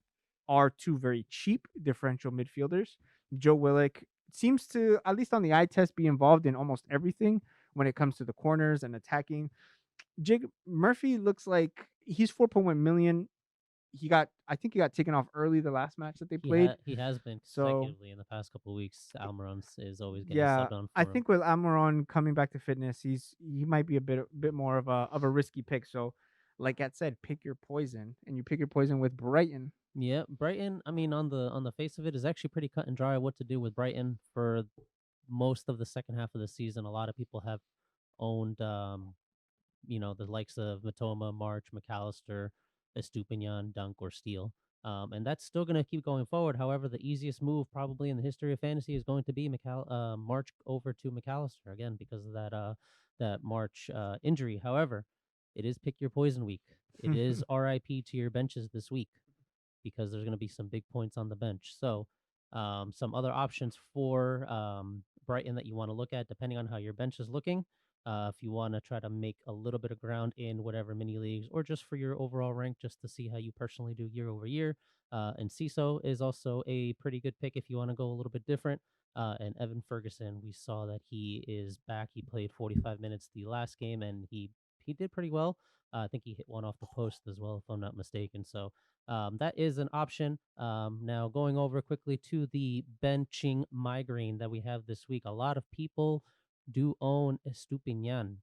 are two very cheap differential midfielders. Joe Willock seems to, at least on the eye test, be involved in almost everything when it comes to the corners and attacking. Jake Murphy looks like he's 4.1 million. I think he got taken off early the last match that they played. He has been So- consecutively in the past couple of weeks. Almiron is always getting Yeah, subbed on for I him. think with Almiron coming back to fitness, he might be a bit more of a risky pick. So, like I said, pick your poison, and you pick your poison with Brighton. Yeah, Brighton. I mean, on the face of it, is actually pretty cut and dry what to do with Brighton for most of the second half of the season. A lot of people have owned, the likes of Matoma, March, McAllister, Estupinian, Dunk, or Steele. And that's still going to keep going forward. However, the easiest move probably in the history of fantasy is going to be March over to McAllister again because of that March injury. However, it is pick your poison week. It is RIP to your benches this week because there's going to be some big points on the bench. So, some other options for Brighton that you want to look at, depending on how your bench is looking. If you want to try to make a little bit of ground in whatever mini leagues or just for your overall rank, just to see how you personally do year over year. And CISO is also a pretty good pick if you want to go a little bit different. And Evan Ferguson, we saw that he is back. He played 45 minutes the last game, and he did pretty well. I think he hit one off the post as well, if I'm not mistaken. So that is an option. Now, going over quickly to the benching migraine that we have this week, a lot of people do own Estupinian.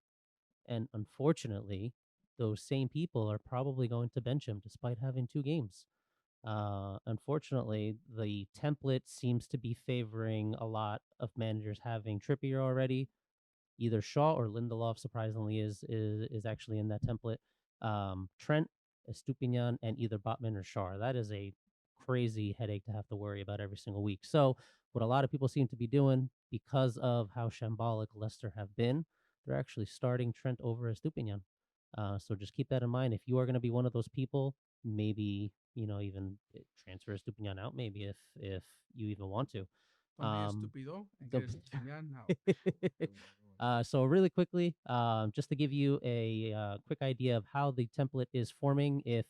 And unfortunately, those same people are probably going to bench him despite having 2 games. Unfortunately, the template seems to be favoring a lot of managers having Trippier already. Either Shaw or Lindelof, surprisingly, is actually in that template. Trent, Estupinian, and either Botman or Shaw. That is a crazy headache to have to worry about every single week. So, what a lot of people seem to be doing, because of how shambolic Leicester have been, they're actually starting Trent over Estupinian. So just keep that in mind. If you are going to be one of those people, maybe even transfer Estupinian out. Maybe if you even want to. Don't be a Um, stupido and the- get Estupinian out. so really quickly, just to give you a quick idea of how the template is forming, if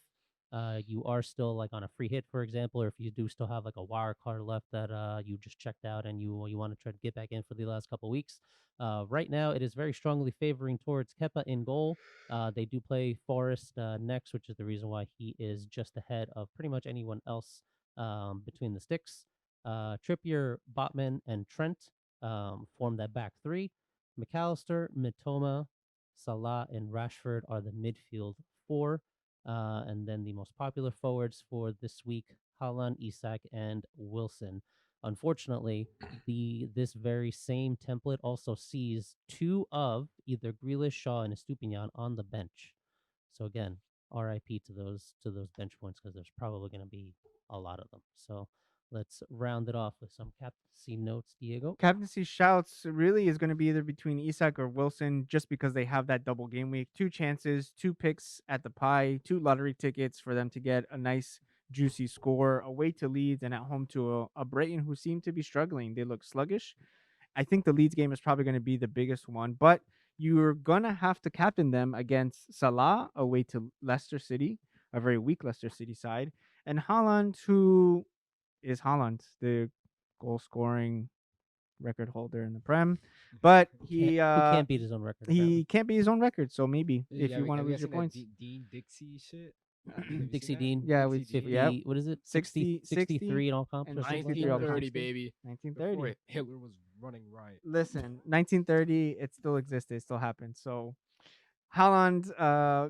you are still like on a free hit, for example, or if you do still have like a wire card left that you just checked out and you want to try to get back in for the last couple weeks, right now it is very strongly favoring towards Kepa in goal. They do play Forest next, which is the reason why he is just ahead of pretty much anyone else between the sticks. Trippier, Botman, and Trent form that back three. McAllister, Mitoma, Salah, and Rashford are the midfield four. And then the most popular forwards for this week, Haaland, Isak, and Wilson. Unfortunately, this very same template also sees 2 of either Grealish, Shaw, and Estupinian on the bench. So again, RIP to those bench points because there's probably going to be a lot of them. So let's round it off with some captaincy notes, Diego. Captaincy shouts really is going to be either between Isak or Wilson just because they have that double game week. 2 chances, 2 picks at the pie, 2 lottery tickets for them to get a nice juicy score away to Leeds and at home to a Brighton who seem to be struggling. They look sluggish. I think the Leeds game is probably going to be the biggest one, but you're going to have to captain them against Salah away to Leicester City, a very weak Leicester City side, and Haaland, who is Haaland, the goal scoring record holder in the Prem, but He can't beat his own record. Apparently. he can't be his own record. So maybe Yeah, if you want to have you lose guys your seen that points, Dean Dixie shit. Have you seen Dixie that? Dean. Yeah, Dixie we- Dean. yeah. What is it? 60, 63 in all comps and or something like 63 all that? comps. 1930, baby. 1930. Before Hitler was running riot. Listen, 1930, it still existed, it still happened. So Haaland,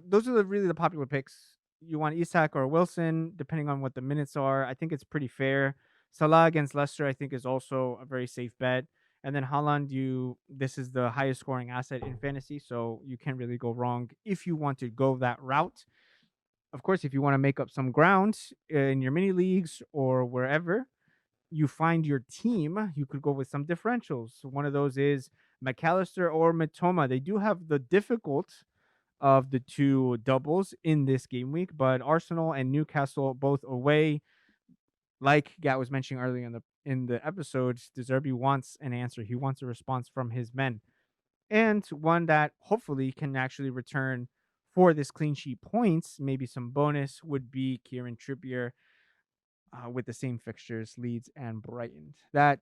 those are really the popular picks. You want Isak or Wilson, depending on what the minutes are. I think it's pretty fair. Salah against Leicester, I think, is also a very safe bet. And then Haaland, this is the highest scoring asset in fantasy, so you can't really go wrong if you want to go that route. Of course, if you want to make up some ground in your mini leagues or wherever you find your team, you could go with some differentials. One of those is McAllister or Matoma. They do have the difficult of the 2 doubles in this game week, but Arsenal and Newcastle both away. Like Gat was mentioning earlier in the episode, De Zerbi wants an answer. He wants a response from his men, and one that hopefully can actually return for this clean sheet points. Maybe some bonus would be Kieran Trippier with the same fixtures, Leeds and Brighton. That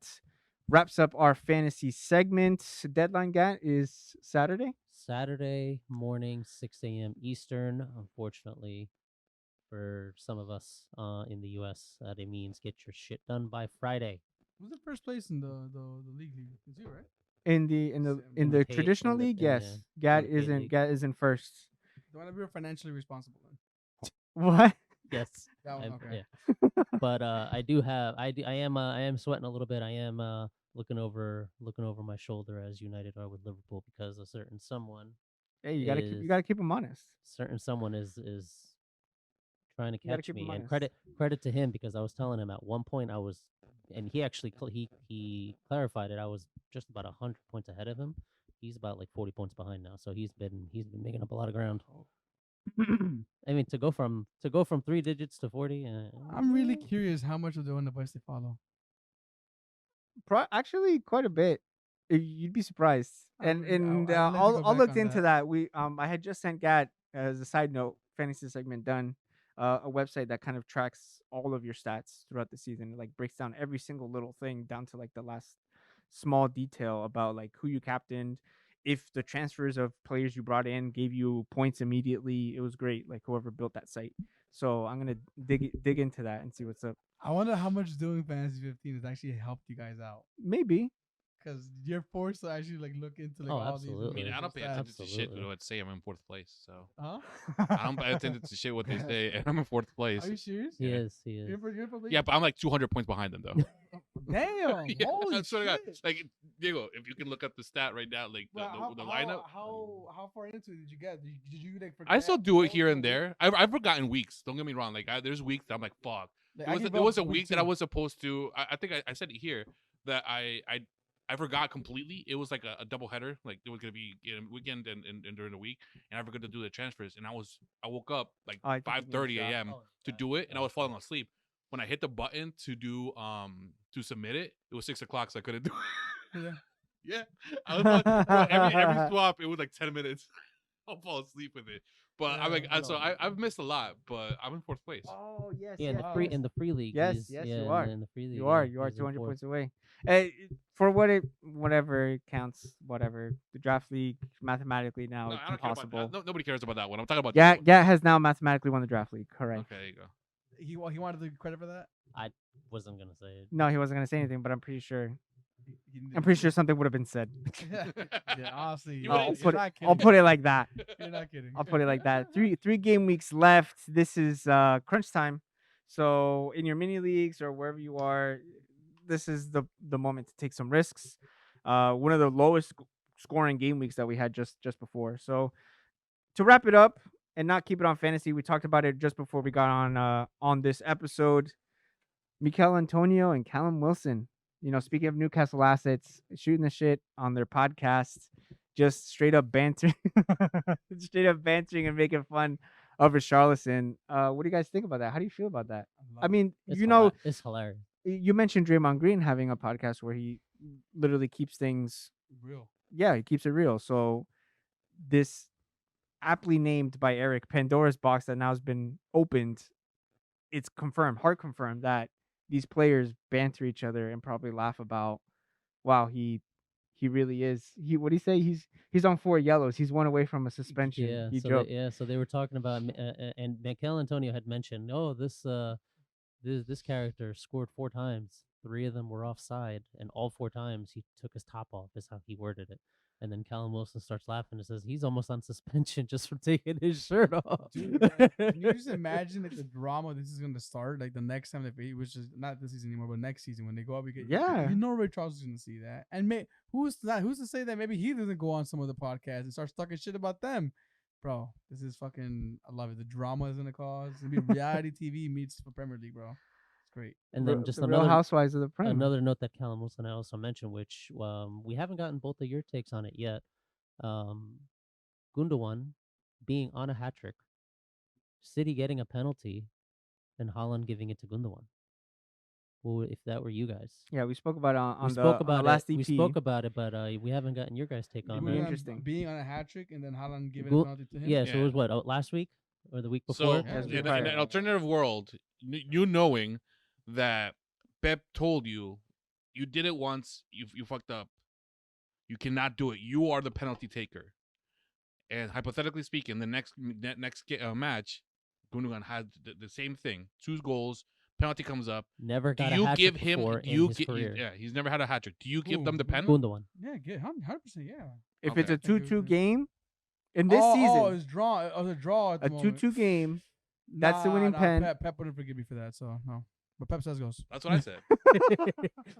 wraps up our fantasy segment. Deadline, Gat, is Saturday. Saturday morning, 6 a.m. Eastern. Unfortunately, for some of us in the U.S., it means get your shit done by Friday. Who's the first place in the league? It's you, right? In In the pay- traditional in the- league, in yes. the- Gat in the paid isn't league. Gat isn't first. Don't want to be financially responsible then. What? Yes. That one, I'm- okay. yeah. But I am sweating a little bit. I am looking over my shoulder as United are with Liverpool because a certain someone Hey, you is gotta keep them honest. is trying to You gotta catch keep me. him And honest. credit to him because I was telling him at one point and he actually he clarified it. I was just about 100 points ahead of him. He's about like 40 points behind now, so he's been making up a lot of ground. I mean, to go from 3 digits to 40. I'm really curious how much of the one device they follow. Actually, quite a bit. You'd be surprised. And really- and I'd like to go I'll back look on into that. that. I had just sent Gat as a side note, fantasy segment done, a website that kind of tracks all of your stats throughout the season. It, like breaks down every single little thing down to like the last small detail about like who you captained, if the transfers of players you brought in gave you points immediately. It was great. Like whoever built that site. So I'm gonna dig into that and see what's up. I wonder how much doing Fantasy 15 has actually helped you guys out. Maybe. Because you're forced to actually like look into like Oh, all absolutely. I mean, I don't pay stats. attention to shit. But I'd say I'm in 4th place. So Huh? I don't pay attention to shit what they say, and I'm in 4th place. Are you serious? He Yeah. is. He is. Yeah, but I'm like 200 points behind them though. Damn. Yeah, Holy I swear to God. shit. Like Diego, if you can look up the stat right now, like the lineup. How far into it did you get? Did you like forget? I still do it here and What was there. I've forgotten weeks. Don't get me wrong. Like there's weeks that I'm like, fuck. the- There was, give there up was a week that I 2. was supposed to. I think I said it here that I forgot completely. It was like a double header. Like it was gonna be in a weekend and during the week, and I forgot to do the transfers. And I woke up like Oh, I think you mean 5:30 shot. a.m. to do it, and I was falling asleep. When I hit the button to do to submit it, it was 6 o'clock, so I couldn't do it. Yeah. Yeah, I was like, bro, every swap it was like 10 minutes. I'll fall asleep with it. But I'm like, so I've missed a lot, but I'm in 4th place. Oh yes, Yeah, yes. in the free league. Yes, he's- yes, yeah, you are. In the free league, You are he's in 200 fourth. points away. For whatever it counts, whatever the draft league mathematically now No, it's I don't care about impossible. that. Nobody cares about that one. I'm talking about Yeah, this one. Gat has now mathematically won the draft league. Correct. Okay, there you go. He wanted the credit for that. Wasn't gonna say it. No, he wasn't gonna say anything, but I'm pretty sure. He I'm pretty sure something would have been said. Yeah, honestly, You I'll wouldn't- put you're it. not I'll kidding. put it like that. You're not kidding. I'll put it like that. Three game weeks left. This is crunch time. So in your mini leagues or wherever you are, this is the moment to take some risks. One of the lowest scoring game weeks that we had just before. So to wrap it up and not keep it on fantasy, we talked about it just before we got on this episode. Mikel Antonio and Callum Wilson. You know, speaking of Newcastle assets, shooting the shit on their podcast, just straight up bantering, and making fun of Richarlison. What do you guys think about that? How do you feel about that? I mean, It's you know, it's hilarious. you mentioned Draymond Green having a podcast where he literally keeps things, real. yeah, he keeps it real. So this aptly named by Eric Pandora's box that now has been opened, it's confirmed, hard confirmed that these players banter each other and probably laugh about, wow, he really is. What do you say? He's on 4 yellows. He's 1 away from a suspension. Yeah. He So joked. so they were talking about, and Mikel Antonio had mentioned, oh, this character scored 4 times. 3 of them were offside, and all 4 times he took his top off. Is how he worded it. And then Callum Wilson starts laughing and says he's almost on suspension just for taking his shirt off. Dude, can you just imagine like the drama this is gonna start? Like the next time they which is not this season anymore, but next season when they go up again. Yeah. You know Ray Charles is gonna see that. And who's to say that maybe he doesn't go on some of the podcasts and start talking shit about them. Bro, this is fucking I love it. The drama is gonna cause it's gonna be reality TV meets for Premier League, bro. It's great. And then just the Real another Housewives of the Prem. another note that Callum Wilson I also mentioned, which we haven't gotten both of your takes on it yet. Gundogan being on a hat trick, City getting a penalty, and Haaland giving it to Gundogan. Well, if that were you guys, Yeah, we spoke about it on we the spoke about last it. EP. We spoke about it, but we haven't gotten your guys' take on Would be that. interesting. Being on a hat trick and then Haaland giving Gu- a penalty to him. Yeah, so it Yeah. was what last week or the week So before? Yeah, in, week in prior. an alternative world, you knowing that Pep told you you did it once, you fucked up. You cannot do it. You are the penalty taker. And hypothetically speaking, the next match, Gundogan had the same thing. 2 goals, penalty comes up. Never Do got a you hat give trick him? before Do in you his get? career. Yeah, he's never had a hat trick. Do you give Ooh, them the pen? Gundogan. Yeah, good. 100%. Yeah. If Okay. it's a I think it 2-2 was- game in this Oh, season, it's draw. Oh, the draw at the a moment. 2-2 game, that's the winning pen. Pep wouldn't forgive me for that, so no. But Pep says goes. That's what I said.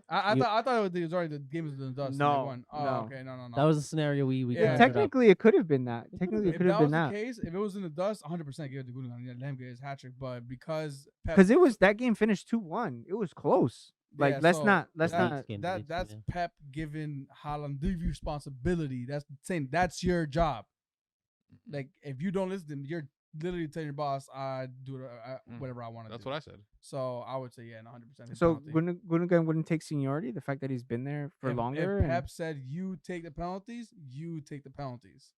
I You- thought it was already the game was in the dust. No, and they won. Oh, no. okay, no. That was a scenario we Yeah. conjured up. Technically, it could have been that. Technically, it if could have that been was that. the case, if it was in the dust, 100% give it to Gundogan. Yeah, let him get his hat trick. But because Pep, Because it was that game finished 2-1. It was close. Like yeah, let's so not game that deletes, that's yeah. Pep giving Haaland the responsibility. That's saying that's your job. Like if you don't listen to him, you're literally tell your boss, I do whatever I want to do. That's what I said. So I would say, yeah, 100%. So Gundogan wouldn't take seniority. The fact that he's been there for longer. If Pep said you take the penalties, you take the penalties.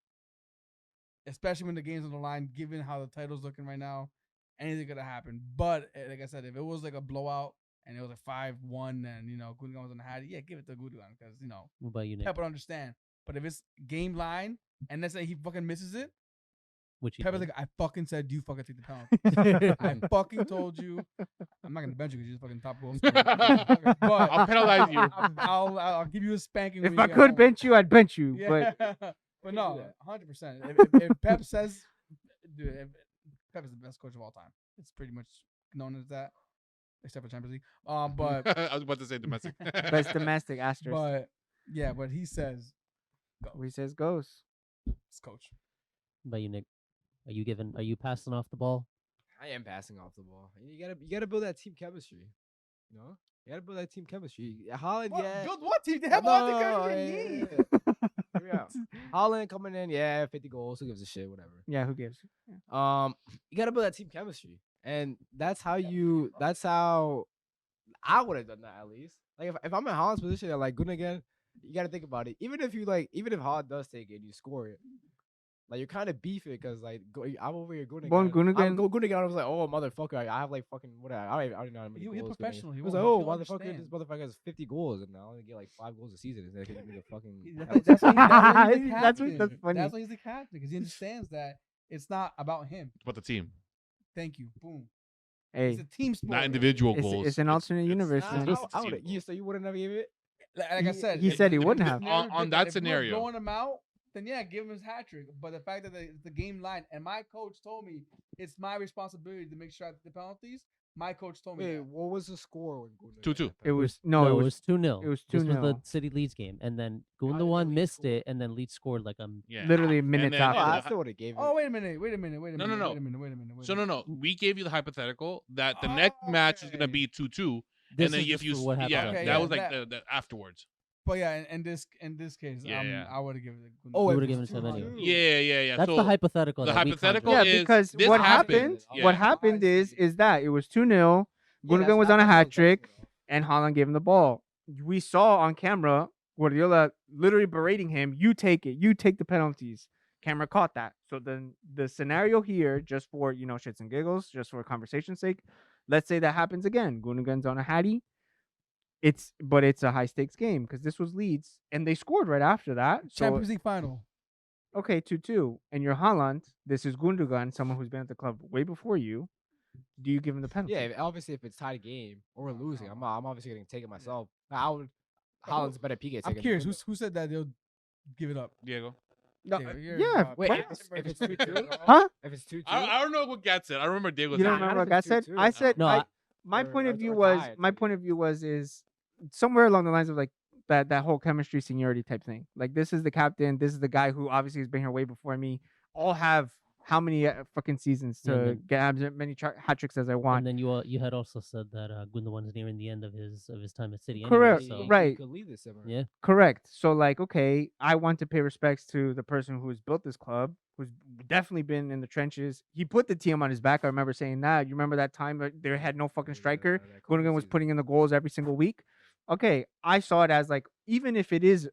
Especially when the game's on the line, given how the title's looking right now, anything could have happened. But like I said, if it was like a blowout and it was like 5-1, and Gundogan was on the hat, yeah, give it to Gundogan because What about you, Nick? Pep would understand. But if it's game line and let's say he fucking misses it, Which he Pep is did. like, I fucking said you fucking take the penalty. I fucking told you. I'm not gonna bench you because you're the fucking top goal scorer. But I'll penalize you. I'll give you a spanking. If when I you get could home. bench you, I'd bench you. Yeah. But But no, 100%. If Pep says, dude, Pep is the best coach of all time. It's pretty much known as that, except for Champions League. But I was about to say domestic. best domestic asterisk. but yeah, but he says, go. He says goes. It's coach. What about you, Nick? Are you passing off the ball? I am passing off the ball. You gotta build that team chemistry. You know, you gotta build that team chemistry. Haaland, yeah. Build what team? They have all the guys you need. Yeah. Haaland coming in, yeah, 50 goals. Who gives a shit? Whatever. Yeah, who gives? You gotta build that team chemistry, and that's how I would have done that at least. Like if I'm in Haaland's position and like Gundogan, you gotta think about it. Even if Haaland does take it and you score it, like you're kind of beefing because like I'm over here Gundogan. Well, Gundogan- Gundogan. I was like, oh motherfucker, I have like fucking whatever. I don't know how many He's goals Gundogan- professional. He He was won't like, oh help you motherfucker, understand. this motherfucker has 50 goals and I only get like 5 goals a season. It's like give me the fucking. That's why he's the That's captain. that's funny. That's why he's the captain because he understands that it's not about him. But the team, Thank you. Boom. Hey, It's a team sport. not individual goals. it's an alternate universe, Nah, man. just I a team would. goal. So you wouldn't have given it. Like I said, he if- said he if wouldn't the have. scenario On is that if scenario. we're blowing him out, then yeah, give him his hat trick. But the fact that the game line and my coach told me it's my responsibility to make sure I take the penalties. My coach told me. Wait, that. what was the score when Gundogan? 2-2. It was it no, was 2-0. it was This was the 2-0. City Leeds game, and then did Gundogan Leeds missed score? it, and then Leeds scored like Yeah. literally minutes then- Oh, after. I Yeah. still would have gave it. Oh wait a minute. No, no, no. Wait a minute. So no. We gave you the hypothetical that the next match is gonna Okay. be 2-2, This and then is if just you for what happened. yeah, Okay, that yeah, was like that- the afterwards. But yeah, in this case, Yeah. I would have given it. Oh, You it would've was given it to him 2-2. anyway. Yeah. That's so the hypothetical. the that we hypothetical conjured. Yeah, is because this what happened. happened? Yeah. What happened is that it was 2-0. Gundogan was on a hat trick, and Haaland gave him the ball. We saw on camera Guardiola literally berating him. You take it. You take the penalties. Camera caught that. So then the scenario here, just for shits and giggles, just for conversation's sake, let's say that happens again. Gundogan's on a hattie. It's a high stakes game because this was Leeds and they scored right after that. So Champions League final. okay, 2-2, and you're Haaland. This is Gundogan, someone who's been at the club way before you. Do you give him the penalty? Yeah, obviously if it's tied game or we're losing, I'm obviously gonna take it myself. I would. Haaland's better PK. I'm curious. Who said that they'll give it up? Diego. No, Diego, you're- yeah. Wait, what? if it's 2-2, Huh? if it's 2-2, I don't know what Gat said. I remember Diego. You don't saying it. remember what if I it's said? 2-2. I said No, my or- point of or- view or was tied, my too. point of view is somewhere along the lines of like that whole chemistry seniority type thing. Like this is the captain, this is the guy who obviously has been here way before me. All have how many fucking seasons Yeah, to man. get as many hat tricks as I want. And then you had also said that Gundogan's nearing the end of his time at City. Correct, Anyway, so, right. You could leave this summer. Yeah. Correct. So like, okay, I want to pay respects to the person who's built this club, who's definitely been in the trenches. He put the team on his back. I remember saying that. You remember that time that they had no fucking striker? that COVID Gundogan was season. putting in the goals every single week. Okay, I saw it as like, even if it is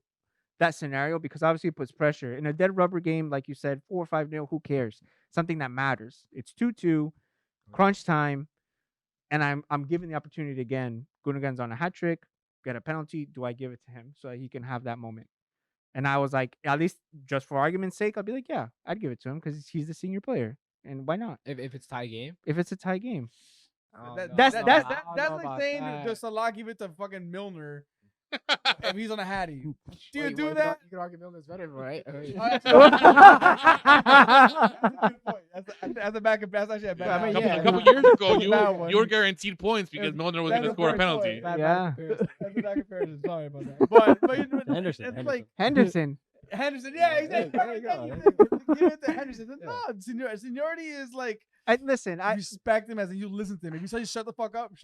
that scenario, because obviously it puts pressure. In a dead rubber game, like you said, 4 or 5-0, who cares? Something that matters. It's 2-2, crunch time, and I'm given the opportunity again. Gundogan's on a hat trick, get a penalty. Do I give it to him so that he can have that moment? And I was like, at least just for argument's sake, I'll be like, yeah, I'd give it to him because he's the senior player. And why not? If it's tie game, If it's a tie game. That's that's- like saying to Salah give it to fucking Milner if he's on a hattie. Do you do that? You can argue Milner's better, right? That's a back. That's actually a bad. I mean, one. yeah. A couple years ago, Bad one. you were guaranteed points because That's- Milner was that's going to a score a fair penalty. point. Yeah. That's a bad comparison. Sorry about that. But you know, Henderson, it's Henderson. like Henderson. Henderson. Yeah, exactly. There you go. Give it to Henderson. No, seniority is like listen. Respect him as in you listen to him. If you say shut the fuck up and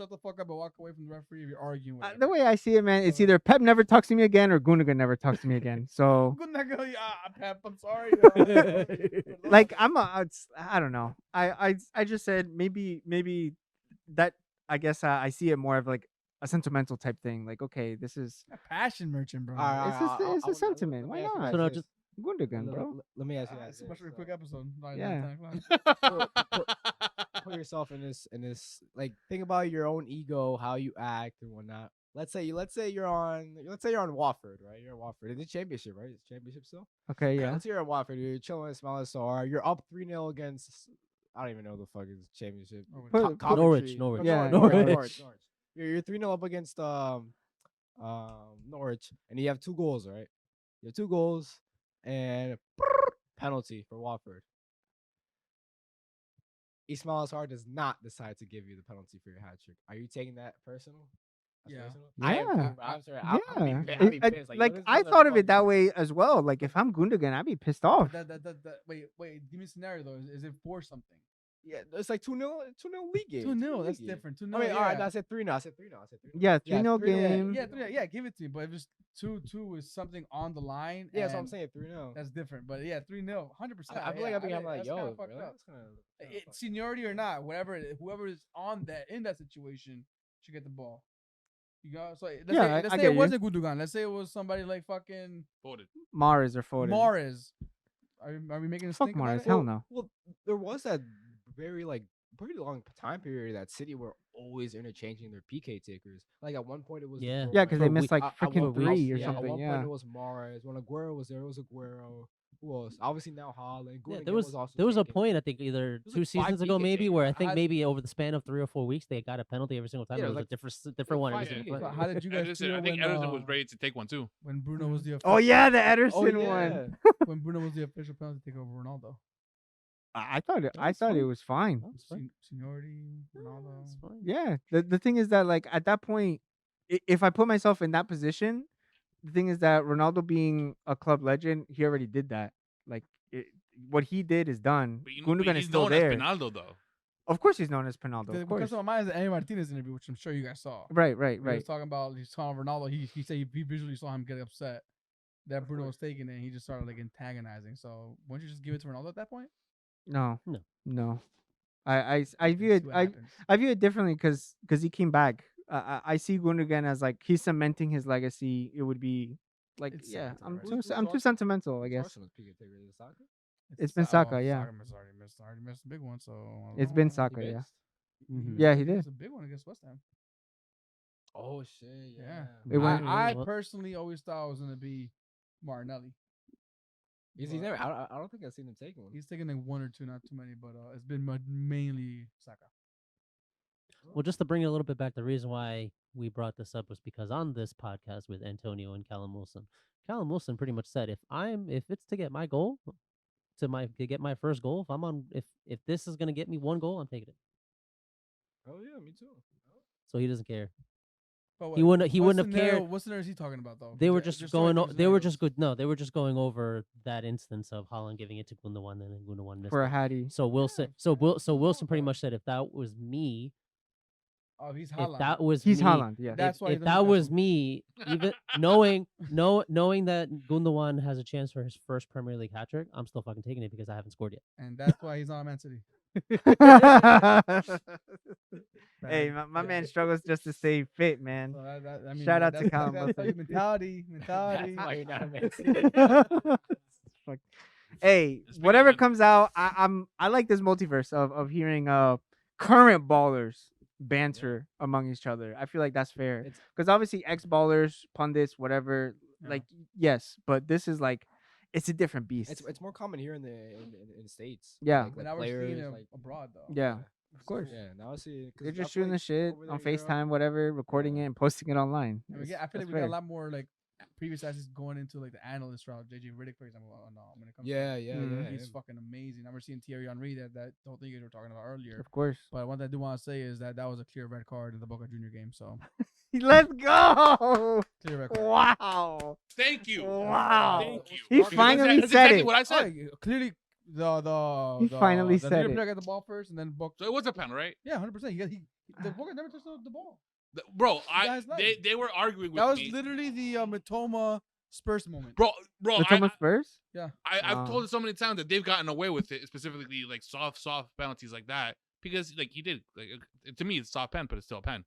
walk away from the referee if you're arguing with him. The way I see it, man, it's either Pep never talks to me again or Gundogan never talks to me again. So, Pep, I'm sorry. like, I don't know. I just said maybe that I guess I see it more of like a sentimental type thing. Like, okay, this is a passion merchant, bro. it's a sentiment. Why not? So now just Gundogan, bro. Let me ask you guys. It's a much of a quick episode. Not Yeah. 10 o'clock. Put yourself in this like think about your own ego, how you act and whatnot. Let's say you're on Watford, right? You're in Watford. It's a championship, right? It's championship still. Okay, yeah. Let's say you're at Watford. You're chilling at Smallisar. You're up 3-0 against I don't even know the fuck is championship. Norwich. Coventry. Norwich. No, Yeah, Norwich. You're 3-0 up against Norwich, and you have 2 goals, right? You have 2 goals and penalty for Watford. Ismail Assar does not decide to give you the penalty for your hat trick. Are you taking that personal? That's Yeah. personal? Yeah. I'm sorry. Yeah. I'll be pissed. Like I thought of it that way as well. Like if I'm Gundogan, I'd be pissed off. Wait. Give me a scenario though. Is it for something? Yeah, it's like 2-0 league game. 2-0. That's different. 2-0. I mean, yeah. all right, I said 3-0. Yeah, 3-0 3-0, game. Yeah, give it to me. But if it's 2-2 is something on the line. Yeah, that's what I'm and saying. 3-0. That's different. But yeah, 3-0, 100%. I feel like I'm like, that's yo, kinda bro, fucked up. that's kinda fucked up. Seniority or not, whoever is on in that situation should get the ball. You know, so let's Yeah, say I it get you. wasn't Gundogan. Let's say it was somebody like fucking Voted. Mahrez or Foden. Mahrez. Are we making a Fuck stink about Mahrez. it? Hell no. Well, there was that pretty long time period that City were always interchanging their PK takers. Like at one point it was Yeah. Yeah, because they For missed week- like at freaking one point- 3 or At something. one Yeah. point it was Mahrez. When Aguero was there, it was Aguero. Who else? Obviously now Haaland. Yeah, Gundogan there was also there was a taking- point I think either was 2 like 5 seasons ago PK maybe where I takers. think I- maybe over the span of 3 or 4 weeks they got a penalty every single time. Yeah, It it was was a different one every five single PK. play. So how did you guys Ederson, feel I think when, Ederson was ready to take one too. when Bruno was the Oh yeah, the Ederson Oh, one. yeah. when Bruno was the official penalty take over Ronaldo? I thought it. I That's thought it fine. was fine. That's fine. Seniority, Ronaldo. That's fine. Yeah. The thing is that like at that point, if I put myself in that position, the thing is that Ronaldo being a club legend, he already did that. Like what he did is done. But Gundogan he's is still known there. as Pinaldo though. Of course, he's known as Pinaldo. What Of course. comes to my mind is the Andy Martinez interview, which I'm sure you guys saw. Right. He was talking about Ronaldo. He said he visually saw him get upset that Bruno was taking it, and he just started like antagonizing. So wouldn't you just give it to Ronaldo at that point? No. No. No. I view it. See what I happens. I view it differently because he came back. I see Gundogan as like he's cementing his legacy. It would be like It's yeah. sentimental, I'm right? too Who's I'm too Arsenal- sentimental. I who's guess Arsenal's PK taker? Is it Saka? It's been Saka, yeah. Already missed a big one. So I don't it's been know. Saka. He Yeah. missed? Mhm. Yeah, he missed did. a big one against West Ham. Oh shit! Yeah. It went- I Well- personally always thought it was gonna be Martinelli. He's But never. I don't think I've seen him take one. He's taken like one or two, not too many, but it's been mainly Saka. Well, just to bring it a little bit back, the reason why we brought this up was because on this podcast with Antonio and Callum Wilson pretty much said if it's to get my goal, to get my first goal, if this is gonna get me one goal, I'm taking it. Oh yeah, me too. So he doesn't care. But He wouldn't have cared. What scenario is he talking about though? They were Is there- just is there going. different They were scenarios? just good. No, they were just going over that instance of Haaland giving it to Gundogan and then Gundogan missed For a it. Hattie. So Wilson. So Wilson pretty much said if that was me, Oh, he's if Haaland. that was He's me, Haaland. Yeah. That's why he if doesn't that touch was him. me, even knowing that Gundogan has a chance for his first Premier League hat trick, I'm still fucking taking it because I haven't scored yet. And that's why he's on Man City. Hey, my man struggles just to stay fit, man. So I mean, Shout out to that's- Callum that's how you Wilson. mentality. That's why you're not a Man City. Fuck. Hey, Speaking whatever of- comes out, I like this multiverse of hearing current ballers banter among each other. I feel like that's fair It's- because obviously ex ballers, pundits, whatever. Yeah. Like yes, but this is like it's a different beast. It's more common here in the States. Yeah. Like But now we're seeing players, it like abroad though. yeah, of course. Yeah, now I see. 'Cause They're I just feel shooting the like shit over on there in FaceTime, Europe- whatever, recording Yeah. it and posting it online. And we It's- get, I feel like that's we got fair. a lot more like previous athletes going into like the analyst route. JJ Riddick, for example. Oh, no, when it comes Yeah, to yeah, Mhm. yeah. he's him. fucking amazing. Now we're seeing Thierry Henry, that the whole thing you guys were talking about earlier. Of course. But one thing I do want to say is that was a clear red card in the Boca Junior game. So Let's go! clear red card. Wow! Thank you. Wow. Thank you. He Because finally that's said exactly it. what I Oh, said. clearly, He finally the said leader it. player got the ball first, and then Book. So it was a pen, right? Yeah, 100%. The Booker never touched the ball. Bro, guy's life. they were arguing with That was me. literally the Matoma Spurs moment. Bro, The Thomas Spurs. I've Wow. told it so many times that they've gotten away with it, specifically like soft penalties like that, because like he did like to me it's soft pen, but it's still a pen.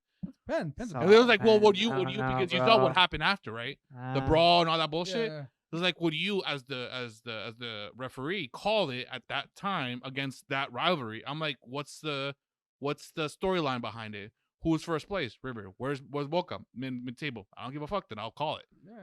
Pen's a Soft And it was like, well, pen. would you I don't know, because you saw what bro. happened after, right? The Ah. brawl and all that bullshit. Yeah. It was like, would you as the referee call it at that time against that rivalry? I'm like, what's the storyline behind it? Who's first place? River. Where's Boca? Mid table. I don't give a fuck. Then I'll call it. Yeah,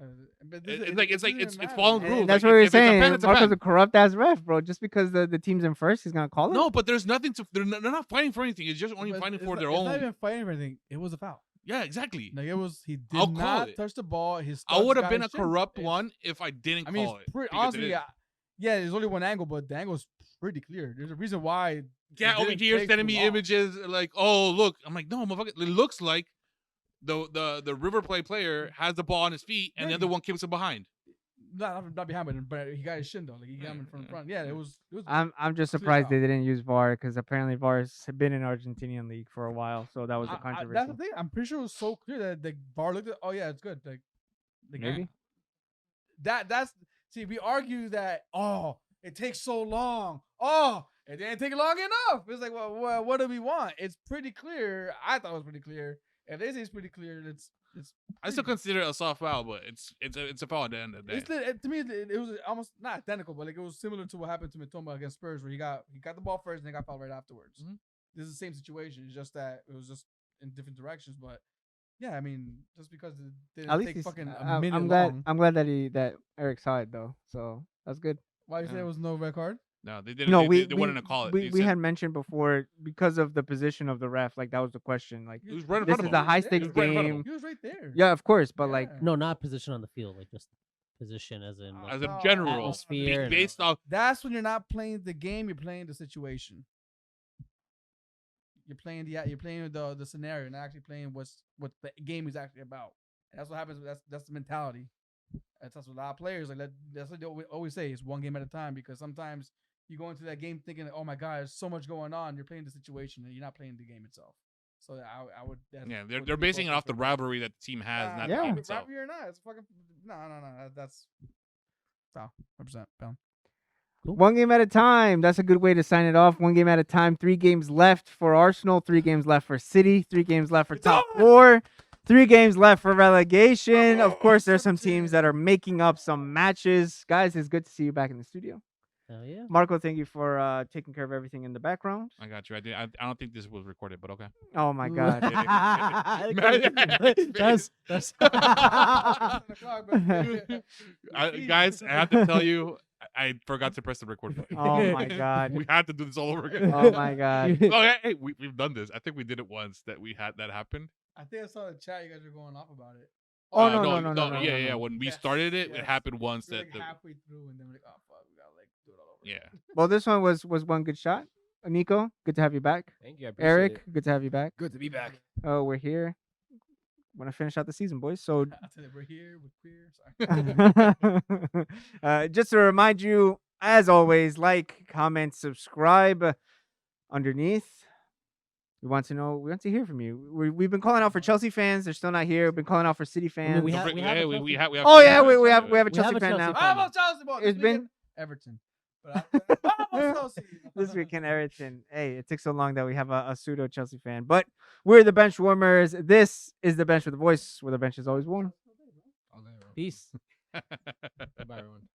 but It's falling through. through. And that's Like, what we're if it's a pen, saying. it's a Marco's pen. a corrupt ass ref, bro. Just because the team's in first, he's gonna call it. No, but there's nothing to. They're not fighting for anything. It's just only But fighting it's for not- their it's own. not even fighting for anything. It was a foul. Yeah, exactly. Like it was. He did I'll call not it. touch the ball. His. I studs would have got been a his shin. corrupt It's- one if I didn't I mean, call it. it's pretty, because it honestly, is. yeah. There's only one angle, but the angle's pretty clear. There's a reason why. Yeah, it over didn't here take sending too me long. images like, oh look. I'm like, no, motherfucker. It looks like the River Plate player has the ball on his feet and the Yeah, other one keeps it behind. Not behind, but he got his shin though. Like he got him from front. Yeah, it was. I'm just clear surprised foul. they didn't use VAR because apparently VAR's been in Argentinian league for a while, so that was a That's controversy. the thing. I'm pretty sure it was so clear that the bar looked at. Oh yeah, it's good. Like Maybe. that's see. We argue that it takes so long. It didn't take long enough. It's like, well, what do we want? It's pretty clear. I thought it was pretty clear. If they say it's pretty clear, it's. I still consider it a soft foul, but it's a foul at the end of the day. To me, it was almost not identical, but like it was similar to what happened to Mitoma against Spurs, where he got the ball first and then got fouled right afterwards. Mhm. This is the same situation. It's just that it was just in different directions. But yeah, I mean, just because it didn't At least take he's, fucking a I'm minute glad. long. I'm glad that Eric saw it though, so that's good. Why you say there was no red card? No, they didn't. No, they wanted to call it. We They said- had mentioned before because of the position of the ref, like that was the question. Like, It was right in this front is of a him. high He stakes was right in front of game. He was right there. Yeah, of course, but like, Yeah. No, not position on the field, like just position as in like, as a No, general, atmosphere and- based off. That's when you're not playing the game. You're playing the situation. You're playing the scenario, not actually playing what the game is actually about. And that's what happens. That's the mentality. That's what a lot of players like. That's what they always say. It's one game at a time because sometimes you go into that game thinking, oh my god, there's so much going on. You're playing the situation and you're not playing the game itself. So I would. Yeah, they're basing it off the rivalry that the team has, not the game itself. Rivalry or not, it's fucking no. That's foul. 100% foul. one game at a time. That's a good way to sign it off. One game at a time. 3 games left for Arsenal. 3 games left for City. 3 games left for top 4. 3 games left for relegation. Of course, there's some teams that are making up some matches. Guys, it's good to see you back in the studio. hell yeah. Marco, thank you for taking care of everything in the background. I got you. I don't think this was recorded, but okay. Oh my God. that's 10 o'clock, but- Guys, I have to tell you, I forgot to press the record button. Oh my God. We had to do this all over again. Oh my God. Okay, hey, we've done this. I think we did it once that we had that happen. I think I saw the chat. You guys were going off about it. Oh, no. Yeah. When we Yes, started it, yes. it happened once. We're That like the, halfway through, and then we're like, oh fuck, we gotta like do it all over. yeah. again. Well, this one was one good shot. Nico, good to have you back. Thank you. I appreciate Eric, it. good to have you back. Good to be back. Oh, we're here. Want to finish out the season, boys. So I'll tell you, we're here. We're queer. Sorry. just to remind you, as always, like, comment, subscribe underneath. We want to hear from you. We've been calling out for Chelsea fans. They're still not here. We've been calling out for City fans. we Don't have- forget- we have a yeah, Chelsea- we have. Oh yeah, we have a We have Chelsea a fan now. Chelsea fan. I'm on Chelsea, boy. It's This been- weekend, Everton. But I'm on Chelsea. This weekend, Everton. Hey, it took so long that we have a pseudo Chelsea fan, but we're the bench warmers. This is the bench with a voice, where the bench is always warm. All day, bro. Peace. Bye, everyone.